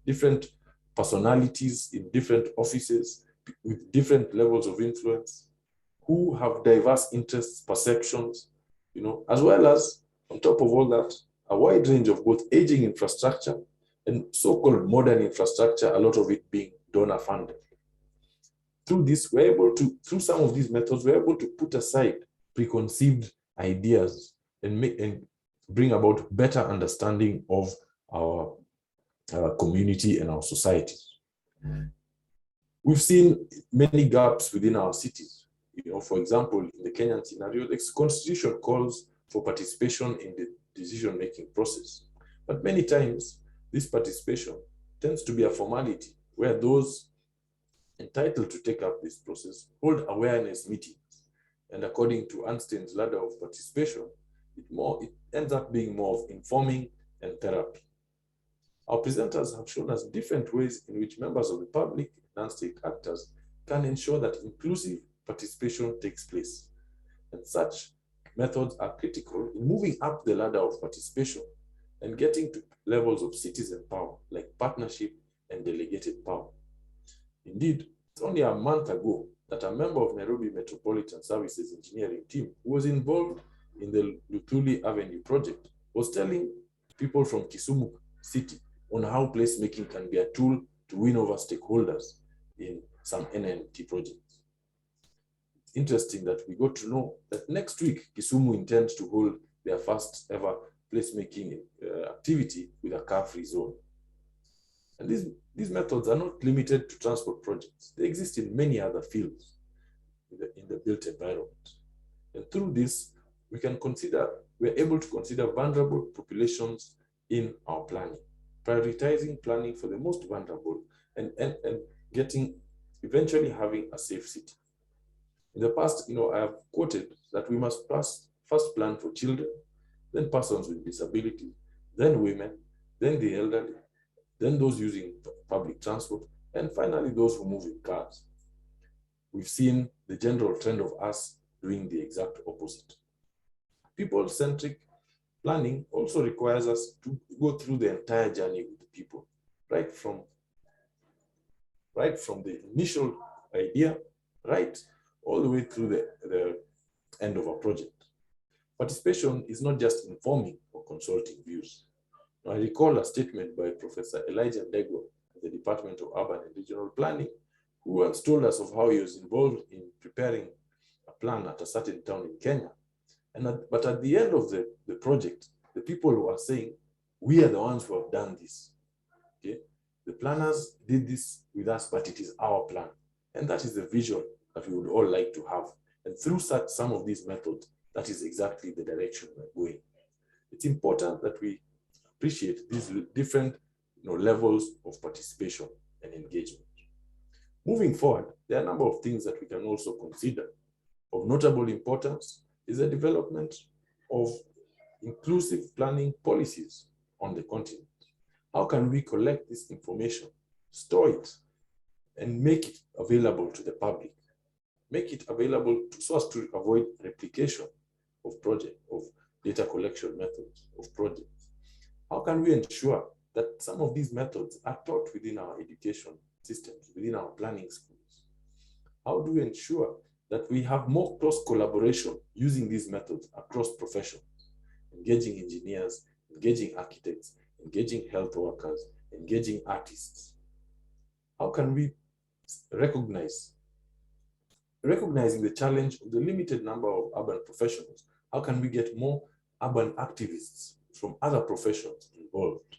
different personalities in different offices, with different levels of influence, who have diverse interests, perceptions, as well as, on top of all that, a wide range of both aging infrastructure and so-called modern infrastructure, a lot of it being donor funded. Through this, through some of these methods, we're able to put aside preconceived ideas and bring about better understanding of our community and our societies. We've seen many gaps within our cities. For example, in the Kenyan scenario, the constitution calls for participation in the decision-making process. But many times, this participation tends to be a formality where those entitled to take up this process hold awareness meetings. And according to Einstein's ladder of participation, it ends up being more of informing and therapy. Our presenters have shown us different ways in which members of the public and non-state actors can ensure that inclusive participation takes place. And such methods are critical in moving up the ladder of participation and getting to levels of citizen power, like partnership and delegated power. Indeed, it's only a month ago that a member of Nairobi Metropolitan Services engineering team who was involved in the Luthuli Avenue project was telling people from Kisumu City on how placemaking can be a tool to win over stakeholders in some NNT projects. It's interesting that we got to know that next week, Kisumu intends to hold their first ever placemaking activity with a car-free zone. And these methods are not limited to transport projects. They exist in many other fields in the built environment. And through this, we're able to consider vulnerable populations in our planning, prioritizing planning for the most vulnerable and eventually having a safe city. In the past, I have quoted that we must first plan for children, then persons with disabilities, then women, then the elderly, then those using public transport, and finally those who move in cars. We've seen the general trend of us doing the exact opposite. People-centric planning also requires us to go through the entire journey with the people, right from the initial idea, right all the way through the end of a project. Participation is not just informing or consulting views. I recall a statement by Professor Elijah Ndegwa at the Department of Urban and Regional Planning, who once told us of how he was involved in preparing a plan at a certain town in Kenya. But at the end of the project, the people who are saying, we are the ones who have done this. Okay? The planners did this with us, but it is our plan. And that is the vision that we would all like to have. And through some of these methods, that is exactly the direction we're going. It's important that we appreciate these different levels of participation and engagement. Moving forward, there are a number of things that we can also consider. Of notable importance is the development of inclusive planning policies on the continent. How can we collect this information, store it, and make it available to the public? Make it available so as to avoid replication of data collection methods of projects. How can we ensure that some of these methods are taught within our education systems, within our planning schools? How do we ensure that we have more cross-collaboration using these methods across professions, engaging engineers, engaging architects, engaging health workers, engaging artists? How can we recognizing the challenge of the limited number of urban professionals, how can we get more urban activists from other professions involved?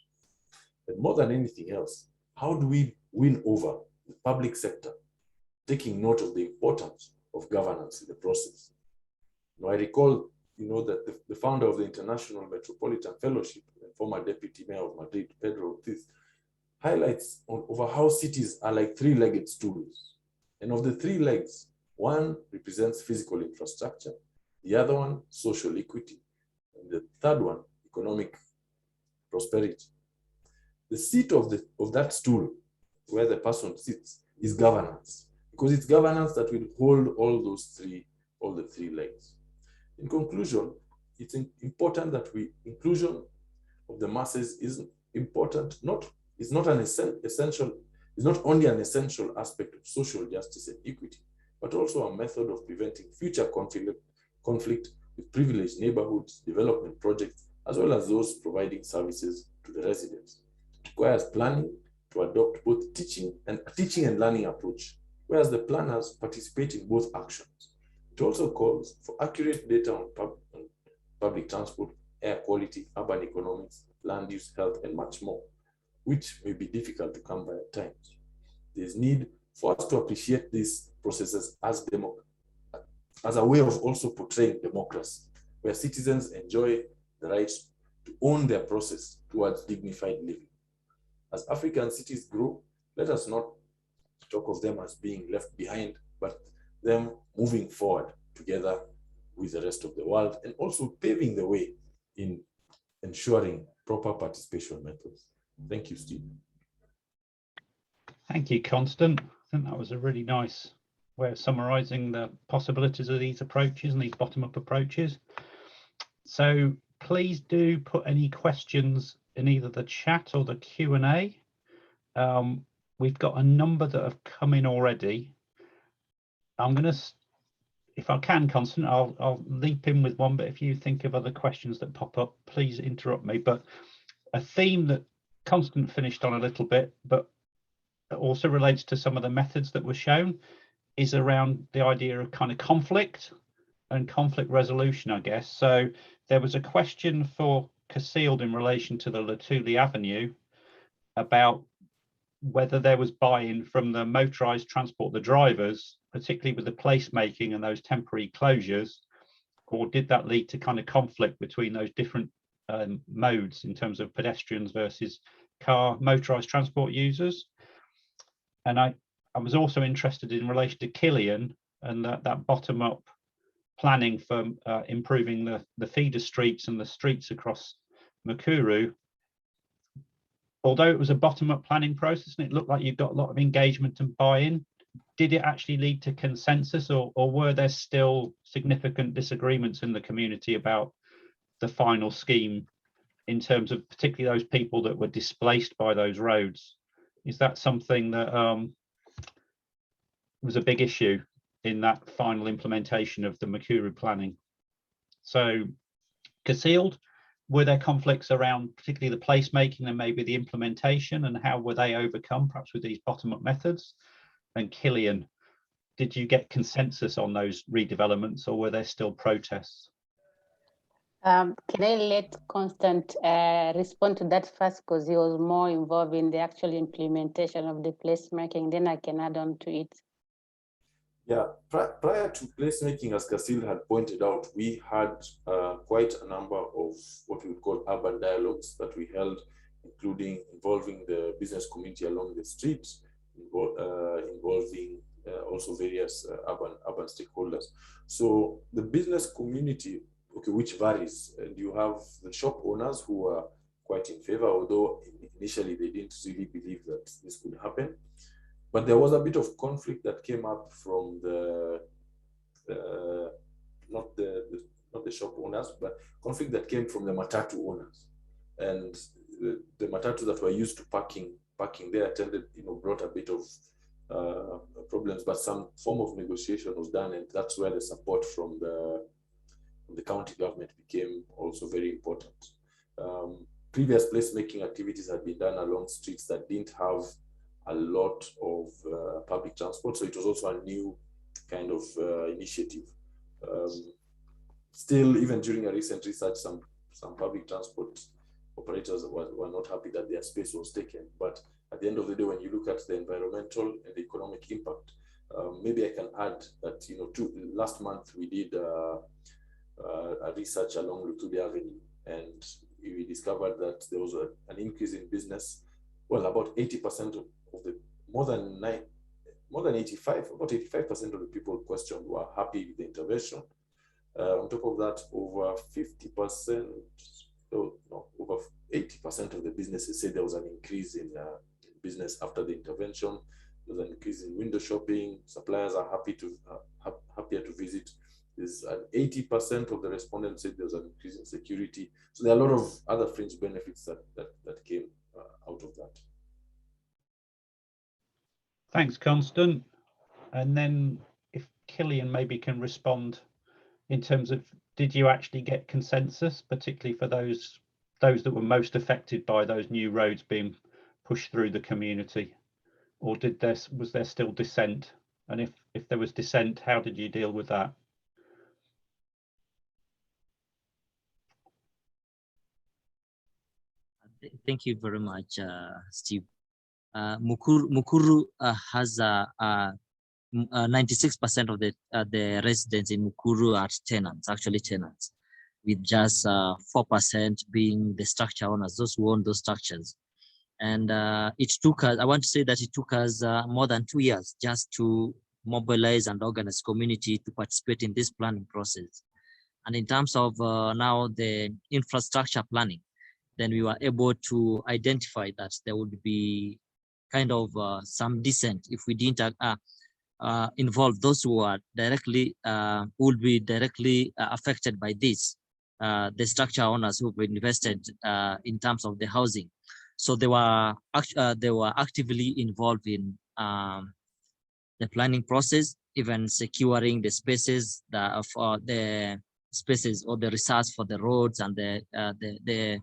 And more than anything else, how do we win over the public sector, taking note of the importance of governance in the process? Now, I recall you know that the founder of the International Metropolitan Fellowship, and former Deputy Mayor of Madrid, Pedro Ortiz, highlights over how cities are like three-legged stools. And of the three legs, one represents physical infrastructure, the other one, social equity, and the third one, economic prosperity. The seat of that stool, where the person sits, is governance, because it's governance that will hold all the three legs. In conclusion, it's important that inclusion of the masses is important. It's not only an essential aspect of social justice and equity, but also a method of preventing future conflict with privileged neighborhoods, development projects, as well as those providing services to the residents. It requires planning to adopt both teaching and learning approach, whereas the planners participate in both actions. It also calls for accurate data on public transport, air quality, urban economics, land use, health, and much more, which may be difficult to come by at times. There's need for us to appreciate these processes as a way of also portraying democracy, where citizens enjoy the right to own their process towards dignified living. As African cities grow, let us not talk of them as being left behind, but them moving forward together with the rest of the world, and also paving the way in ensuring proper participation methods. Thank you, Steve. Thank you, Constant. I think that was a really nice way of summarizing the possibilities of these approaches and these bottom-up approaches. So please do put any questions in either the chat or the Q&A. We've got a number that have come in already. I'm going to, if I can, Constant, I'll leap in with one, but if you think of other questions that pop up, please interrupt me. But a theme that Constant finished on a little bit, but also relates to some of the methods that were shown, is around the idea of kind of conflict and conflict resolution, I guess. So there was a question for Cassilde in relation to the Lutuli Avenue about whether there was buy-in from the motorised transport, the drivers, particularly with the placemaking and those temporary closures, or did that lead to kind of conflict between those different modes in terms of pedestrians versus motorised transport users? And I was also interested in relation to Kilion and that bottom-up planning for improving the feeder streets and the streets across Mukuru. Although it was a bottom-up planning process and it looked like you got a lot of engagement and buy-in, did it actually lead to consensus, or were there still significant disagreements in the community about the final scheme in terms of particularly those people that were displaced by those roads? Is that something that was a big issue in that final implementation of the Mukuru planning? So, Cassilde, were there conflicts around particularly the placemaking and maybe the implementation, and how were they overcome, perhaps with these bottom-up methods? And Kilion, did you get consensus on those redevelopments, or were there still protests? Can I let Constant respond to that first, because he was more involved in the actual implementation of the placemaking, then I can add on to it. Yeah, prior to placemaking, as Cassilde had pointed out, we had quite a number of what we would call urban dialogues that we held, including involving the business community along the street, involving also various urban stakeholders. So the business community, okay, which varies, and you have the shop owners who are quite in favor, although initially they didn't really believe that this could happen. But there was a bit of conflict that came up from not the shop owners, but conflict that came from the matatu owners, and the matatu that were used to parking there attended, brought a bit of problems. But some form of negotiation was done, and that's where the support from the county government became also very important. Previous placemaking activities had been done along streets that didn't have a lot of public transport, so it was also a new kind of initiative. Still, even during a recent research, some public transport operators were not happy that their space was taken. But at the end of the day, when you look at the environmental and the economic impact, maybe I can add that last month we did research along Lutubi Avenue, and we discovered that there was an increase in business. Well, about 80% of the about 85% of the people questioned were happy with the intervention. On top of that, over 50%, over 80% of the businesses said there was an increase in business after the intervention. There was an increase in window shopping. Suppliers are happier to visit. There's an 80% of the respondents said there was an increase in security. So there are a lot of other fringe benefits that came out of that. Thanks, Constant. And then if Kilion maybe can respond in terms of, did you actually get consensus, particularly for those that were most affected by those new roads being pushed through the community? Or was there still dissent? And if there was dissent, how did you deal with that? Thank you very much, Steve. Mukuru has 96% of the residents in Mukuru are tenants, actually tenants, with just 4% being the structure owners, those who own those structures. And it took us, I want to say that it took us more than 2 years just to mobilize and organize community to participate in this planning process. And in terms of now the infrastructure planning, then we were able to identify that there would be kind of some dissent if we didn't involve those who are directly, would be directly affected by this, the structure owners who've invested in terms of the housing. So they were actively involved in the planning process, even securing the spaces for the spaces or the resource for the roads and the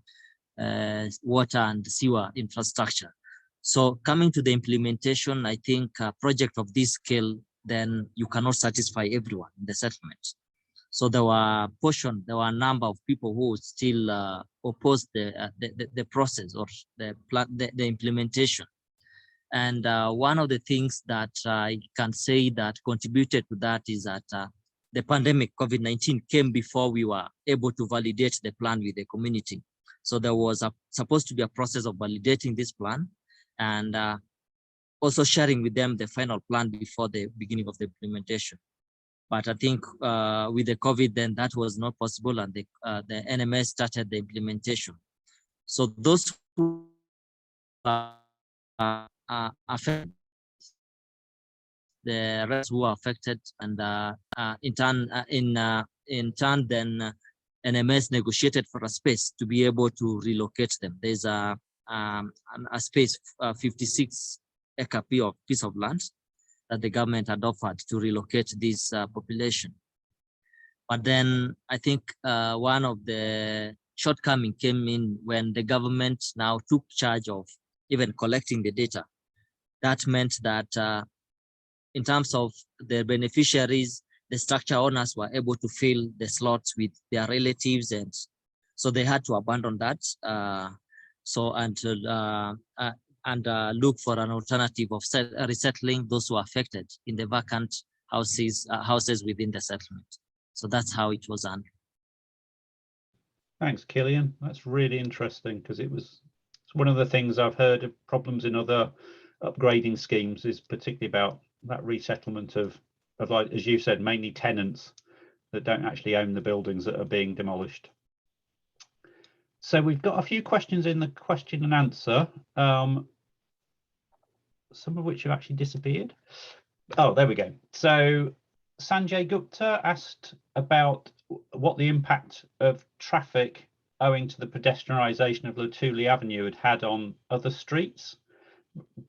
water and sewer infrastructure. So coming to the implementation, I think a project of this scale, then you cannot satisfy everyone in the settlement. So there were a number of people who still opposed the process or the implementation. And one of the things that I can say that contributed to that is that the pandemic, COVID-19, came before we were able to validate the plan with the community. So there was supposed to be a process of validating this plan and also sharing with them the final plan before the beginning of the implementation. But I think with the COVID, then that was not possible, and the NMS started the implementation. So those who are affected, the rest who are affected, and in turn, then NMS negotiated for a space to be able to relocate them. There's a space, 56-acre piece of land that the government had offered to relocate this population. But then I think one of the shortcomings came in when the government now took charge of even collecting the data. That meant that in terms of the beneficiaries, the structure owners were able to fill the slots with their relatives, and so they had to abandon that. And look for an alternative of resettling those who are affected in the vacant houses within the settlement. So that's how it was done. Thanks, Kilion. That's really interesting, because it's one of the things I've heard of problems in other upgrading schemes is particularly about that resettlement of like, as you said, mainly tenants that don't actually own the buildings that are being demolished. So we've got a few questions in the question and answer, some of which have actually disappeared. Oh, there we go. So Sanjay Gupta asked about what the impact of traffic owing to the pedestrianisation of Lutubi Avenue had on other streets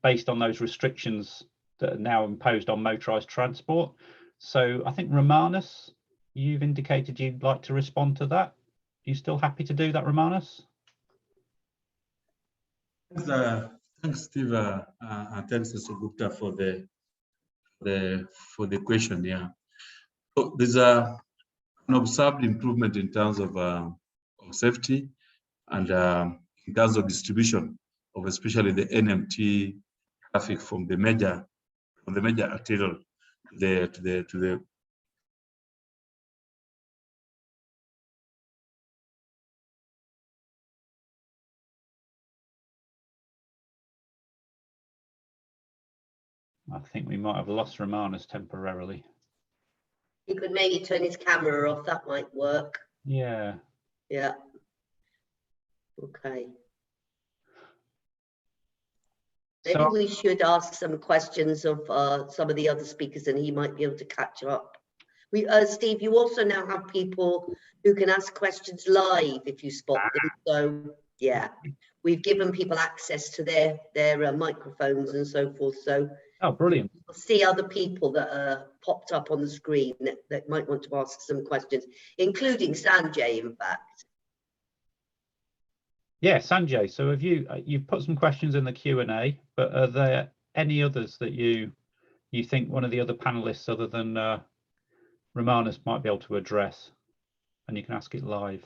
based on those restrictions that are now imposed on motorised transport. So I think Romanus, you've indicated you'd like to respond to that. Are you still happy to do that, Romanus? Thanks, Steve, and thanks, Mr. Gupta, for the question. Yeah, so there's an observed improvement in terms of safety and in terms of distribution of especially the NMT traffic from the major arterial to the I think we might have lost Romanus temporarily. He could maybe turn his camera off, that might work. Yeah. Yeah. Okay. Maybe So we should ask some questions of some of the other speakers and he might be able to catch up. Steve, you also now have people who can ask questions live if you spot them. So yeah, we've given people access to their microphones and so forth. So oh, brilliant. you'll see other people that are popped up on the screen that might want to ask some questions, including Sanjay, in fact. Yeah, Sanjay. So have you've put some questions in the Q&A, but are there any others that you think one of the other panelists other than Romanus might be able to address, and you can ask it live?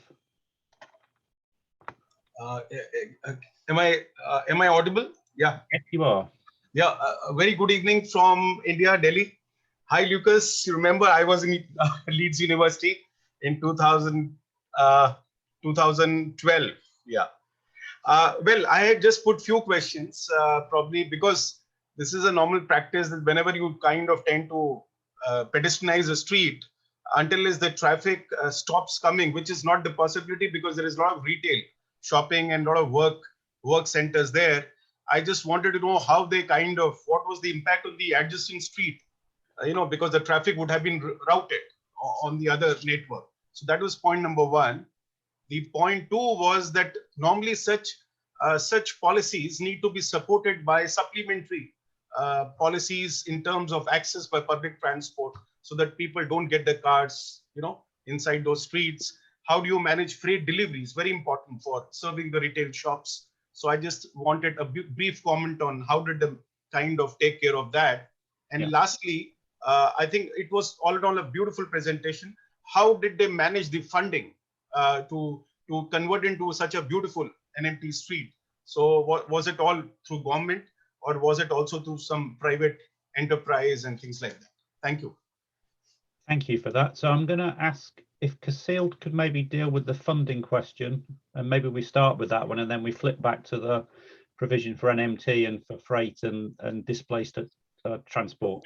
Am I audible? Yeah. Yes, you are. Yeah. Very good evening from India, Delhi. Hi, Lucas. You remember I was in Leeds University in 2012. Yeah. Well, I had just put few questions, probably because this is a normal practice that whenever you kind of tend to pedestrianize a street, until as the traffic stops coming, which is not the possibility because there is a lot of retail, shopping and a lot of work centers there. I just wanted to know how they what was the impact on the adjacent street, because the traffic would have been routed on the other network. So that was point number one. The point two was that normally such policies need to be supported by supplementary policies in terms of access by public transport, so that people don't get their cars, inside those streets. How do you manage freight deliveries? Very important for serving the retail shops. So I just wanted a brief comment on how did they kind of take care of that. And Yeah. lastly, I think it was all in all a beautiful presentation. How did they manage the funding to convert into such a beautiful NMT street? So was it all through government, or was it also through some private enterprise and things like that? Thank you. Thank you for that. So I'm going to ask if Cassilde could maybe deal with the funding question, and maybe we start with that one and then we flip back to the provision for NMT and for freight and displaced transport.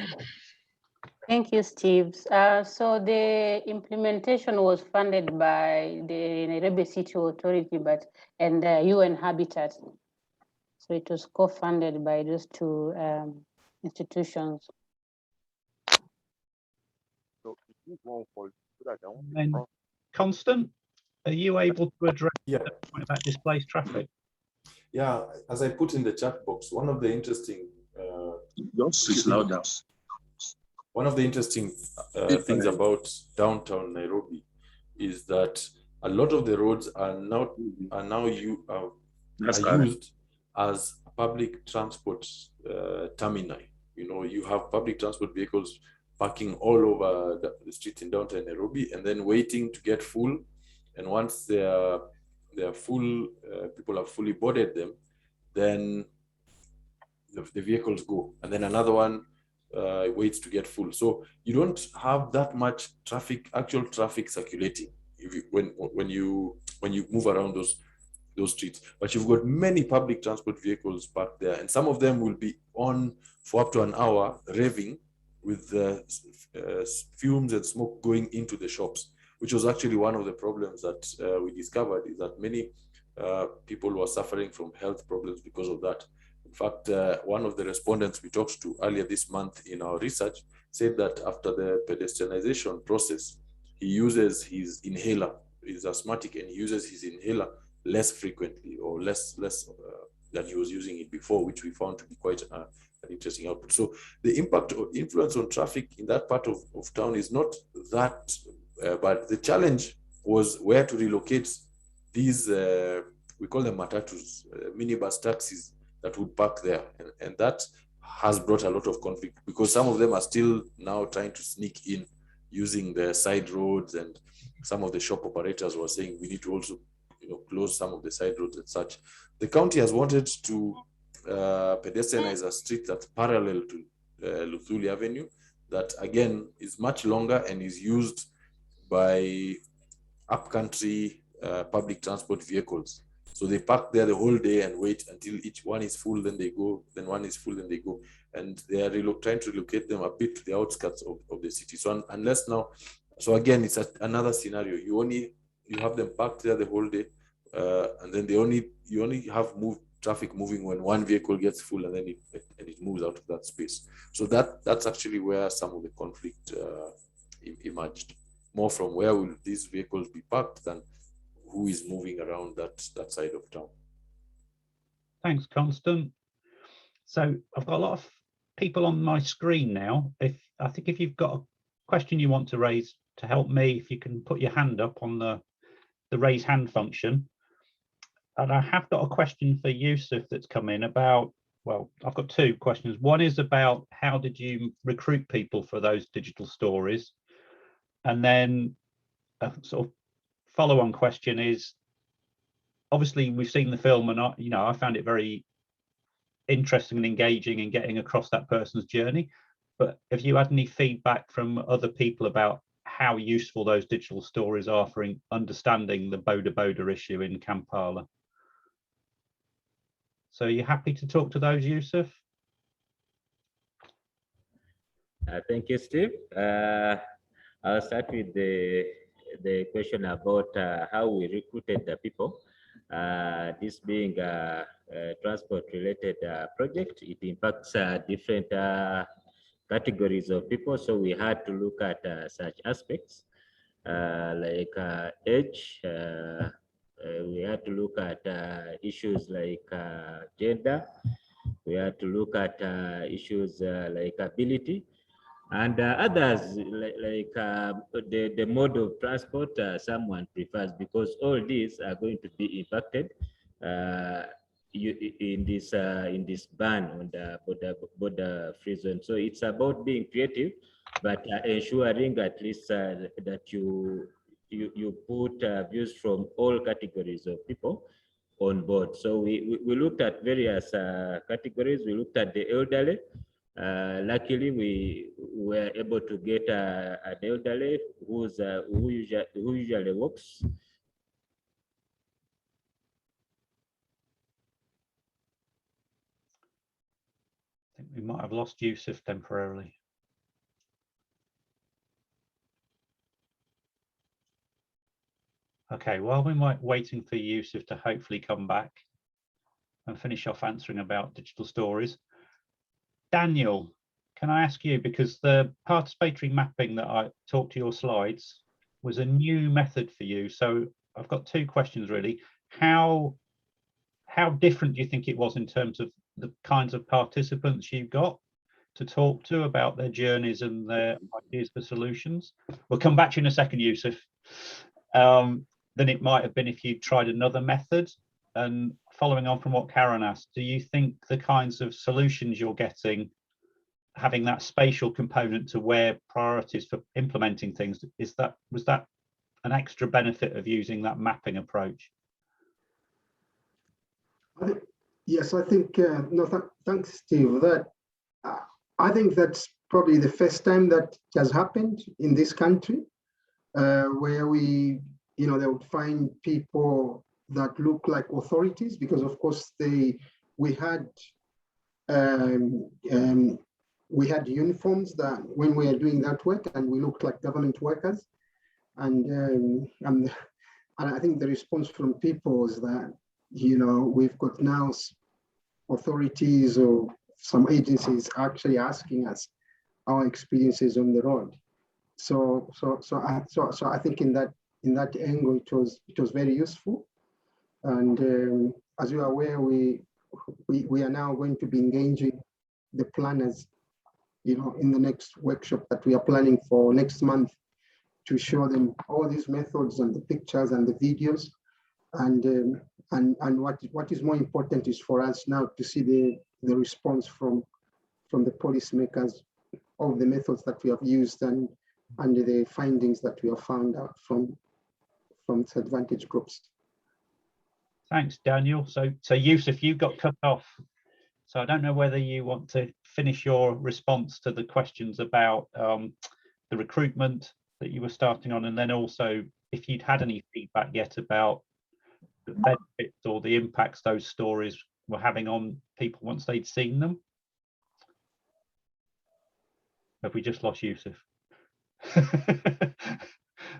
Thank you, Steve. So the implementation was funded by the Nairobi City Authority, and UN Habitat. So it was co-funded by those two institutions. And Constant, are you able to address Yeah. the point about displaced traffic? Yeah, as I put in the chat box, one of the interesting things about downtown Nairobi is that a lot of the roads are now used as public transport termini. You have public transport vehicles parking all over the street in downtown Nairobi and then waiting to get full. And once they're full, people have fully boarded them, then the vehicles go. And then another one waits to get full. So you don't have that much traffic, actual traffic circulating when you move around those streets. But you've got many public transport vehicles parked there, and some of them will be on for up to an hour, revving with fumes and smoke going into the shops, which was actually one of the problems that we discovered, is that many people were suffering from health problems because of that. In fact, one of the respondents we talked to earlier this month in our research said that after the pedestrianization process, he uses his inhaler. He's asthmatic and he uses his inhaler less frequently, or less than he was using it before, which we found to be quite an interesting output. So the impact or influence on traffic in that part of town is not that, but the challenge was where to relocate these, we call them matatus, minibus taxis that would park there. And that has brought a lot of conflict, because some of them are still now trying to sneak in using the side roads, and some of the shop operators were saying we need to also close some of the side roads and such. The county has wanted to pedestrianize a street that's parallel to Luthuli Avenue, that again is much longer and is used by upcountry public transport vehicles. So they park there the whole day and wait until each one is full, then they go, then one is full, then they go. and they are trying to relocate them a bit to the outskirts of the city. So unless now, so again, it's another scenario. You have them parked there the whole day, and then you only have traffic moving when one vehicle gets full, and then it moves out of that space. So that's actually where some of the conflict emerged, more from where will these vehicles be parked than who is moving around that side of town. Thanks, Constant. So I've got a lot of people on my screen now. I think if you've got a question you want to raise to help me, if you can put your hand up on the raise hand function. And I have got a question for Yusuf that's come in about, well, I've got two questions. One is about how did you recruit people for those digital stories? And then a sort of follow-on question is, obviously we've seen the film and I found it very interesting and engaging in getting across that person's journey. But have you had any feedback from other people about how useful those digital stories are for understanding the boda issue in Kampala? So are you happy to talk to those, Yusuf? Thank you, Steve. I'll start with the question about how we recruited the people. This being a transport-related project, it impacts different categories of people. So we had to look at such aspects like age. We had to look at issues like gender. We had to look at issues like ability, and others like the mode of transport someone prefers, because all these are going to be impacted in this ban on the border free zone. So it's about being creative, but ensuring at least that you put views from all categories of people on board. So we looked at various categories. We looked at the elderly. Luckily, we were able to get an elderly who usually walks. I think we might have lost Yusuf temporarily. Okay, while we're waiting for Yusuf to hopefully come back and finish off answering about digital stories, Daniel, can I ask you, because the participatory mapping that I talked to your slides was a new method for you. So I've got two questions really. How different do you think it was in terms of the kinds of participants you got to talk to about their journeys and their ideas for solutions? We'll come back to you in a second, Yusuf. Than it might have been if you tried another method. And following on from what Karen asked, do you think the kinds of solutions you're getting, having that spatial component to where priorities for implementing things, was that an extra benefit of using that mapping approach? Yes, I think, thanks, Steve. I think that's probably the first time that has happened in this country, where they would find people that look like authorities, because of course we had uniforms that when we were doing that work, and we looked like government workers, and I think the response from people was that we've got now authorities or some agencies actually asking us our experiences on the road. So I think in that angle, it was very useful. And as you are aware, we are now going to be engaging the planners, in the next workshop that we are planning for next month, to show them all these methods and the pictures and the videos. And what is more important is for us now to see the response from the policymakers of the methods that we have used and the findings that we have found out from disadvantaged groups. Thanks, Daniel. So Yusuf, you got cut off. So I don't know whether you want to finish your response to the questions about the recruitment that you were starting on, and then also if you'd had any feedback yet about the benefits or the impacts those stories were having on people once they'd seen them. Have we just lost Yusuf?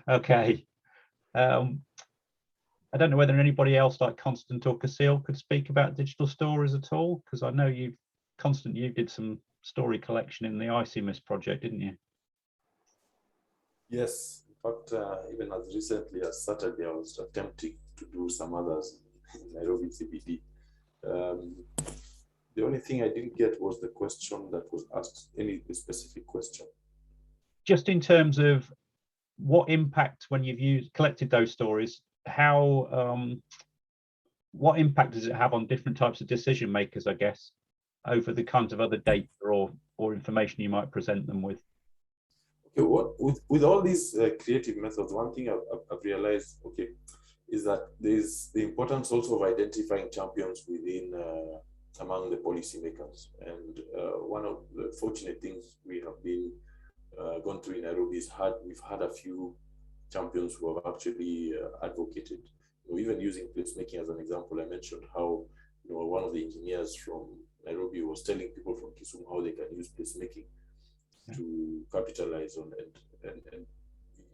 Okay. I don't know whether anybody else like Constant or Cassilde could speak about digital stories at all, because I know you did some story collection in the ICMIS project, didn't you? Yes, in fact, even as recently as Saturday, I was attempting to do some others in Nairobi CBD. The only thing I didn't get was the question that was asked, any specific question. Just in terms of what impact, when you've collected those stories, how what impact does it have on different types of decision makers, I guess, over the kinds of other data or information you might present them with? Okay, with all these creative methods, one thing I've realized, okay, is that there's the importance also of identifying champions within among the policymakers. And one of the fortunate things we have been gone through in Nairobi is we've had a few champions who have actually advocated. Even using placemaking as an example, I mentioned how one of the engineers from Nairobi was telling people from Kisumu how they can use placemaking to capitalize on and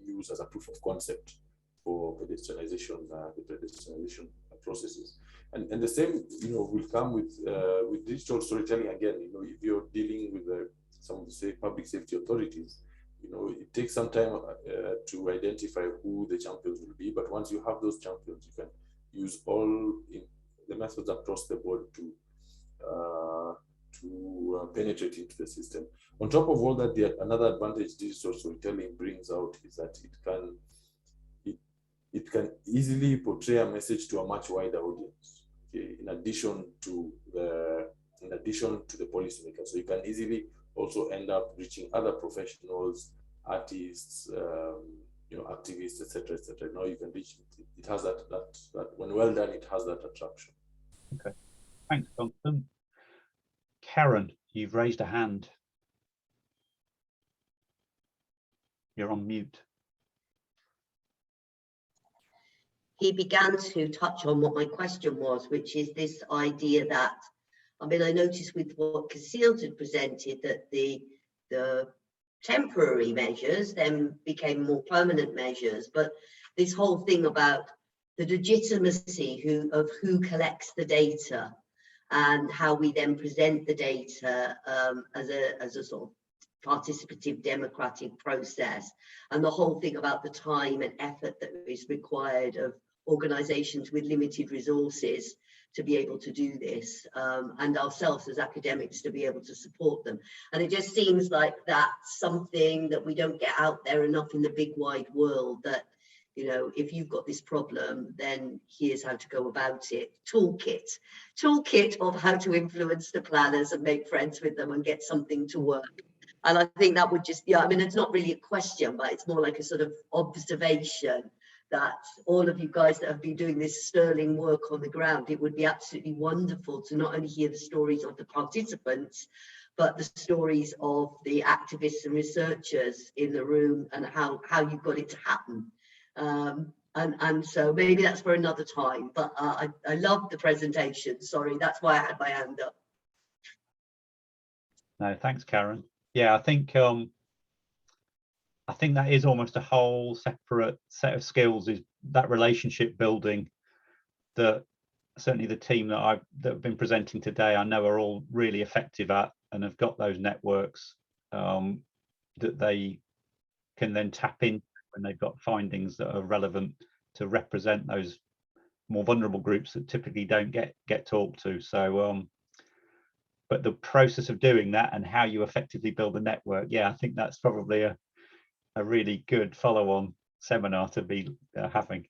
use as a proof of concept for pedestrianization, the pedestrianization processes. And the same, will come with digital storytelling again. If you're dealing with some of the public safety authorities, it takes some time to identify who the champions will be. But once you have those champions, you can use all the methods across the board to penetrate into the system. On top of all that, another advantage digital storytelling brings out is that it can easily portray a message to a much wider audience. Okay? In addition to the policymakers, so you can easily also end up reaching other professionals, artists, activists, etc., etc. Now you can reach it has that when well done, it has that attraction. Okay, thanks, Constant. Karen, you've raised a hand. You're on mute. He began to touch on what my question was, which is this idea that, I noticed with what Cassilde had presented that the temporary measures then became more permanent measures, but this whole thing about the legitimacy of who collects the data and how we then present the data as a sort of participative democratic process, and the whole thing about the time and effort that is required of organizations with limited resources to be able to do this, and ourselves as academics to be able to support them. And it just seems like that's something that we don't get out there enough in the big wide world, that if you've got this problem, then here's how to go about it. Toolkit of how to influence the planners and make friends with them and get something to work. And I think that would just, it's not really a question, but it's more like a sort of observation that all of you guys that have been doing this sterling work on the ground, it would be absolutely wonderful to not only hear the stories of the participants, but the stories of the activists and researchers in the room and how you got it to happen. And so maybe that's for another time, but I loved the presentation. Sorry, that's why I had my hand up. No, thanks, Karen. Yeah, I think that is almost a whole separate set of skills, is that relationship building that certainly the team that have been presenting today, I know are all really effective at, and have got those networks that they can then tap in when they've got findings that are relevant to represent those more vulnerable groups that typically don't get talked to. So but the process of doing that and how you effectively build a network, I think that's probably a really good follow-on seminar to be having.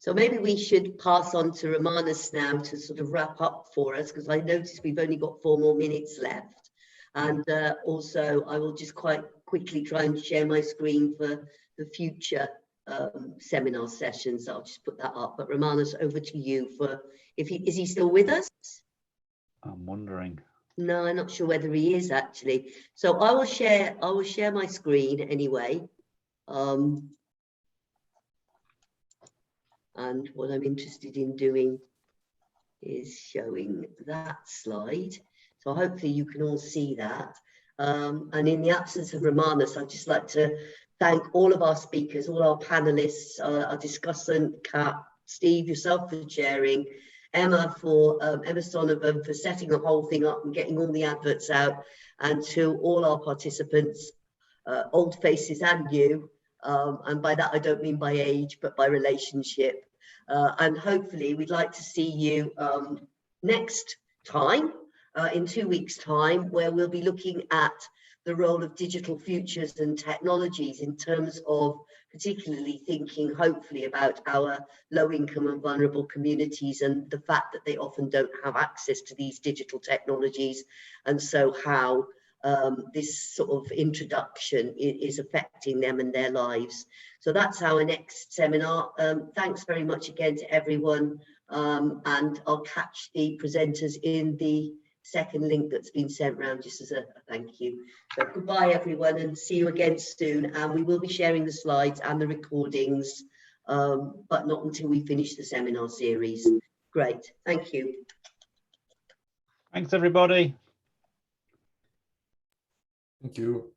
So maybe we should pass on to Romanus now to sort of wrap up for us, because I noticed we've only got 4 more minutes left. And also I will just quite quickly try and share my screen for the future seminar sessions. I'll just put that up. But Romanus, over to you for, is he still with us? I'm wondering. No, I'm not sure whether he is actually. So I will share my screen anyway. And what I'm interested in doing is showing that slide. So hopefully you can all see that. And in the absence of Romanus, I'd just like to thank all of our speakers, all our panelists, our discussant, Capp, Steve, yourself for chairing, Emma Sonovan for setting the whole thing up and getting all the adverts out, and to all our participants, old faces and new. And by that, I don't mean by age, but by relationship. And hopefully we'd like to see you next time, in 2 weeks' time, where we'll be looking at the role of digital futures and technologies in terms of particularly thinking, hopefully, about our low-income and vulnerable communities and the fact that they often don't have access to these digital technologies, and so how this sort of introduction is affecting them and their lives. So that's our next seminar. Thanks very much again to everyone, and I'll catch the presenters in the second link that's been sent round just as a thank you. So goodbye everyone, and see you again soon. And we will be sharing the slides and the recordings, but not until we finish the seminar series. Great, thank you. Thanks everybody. Thank you.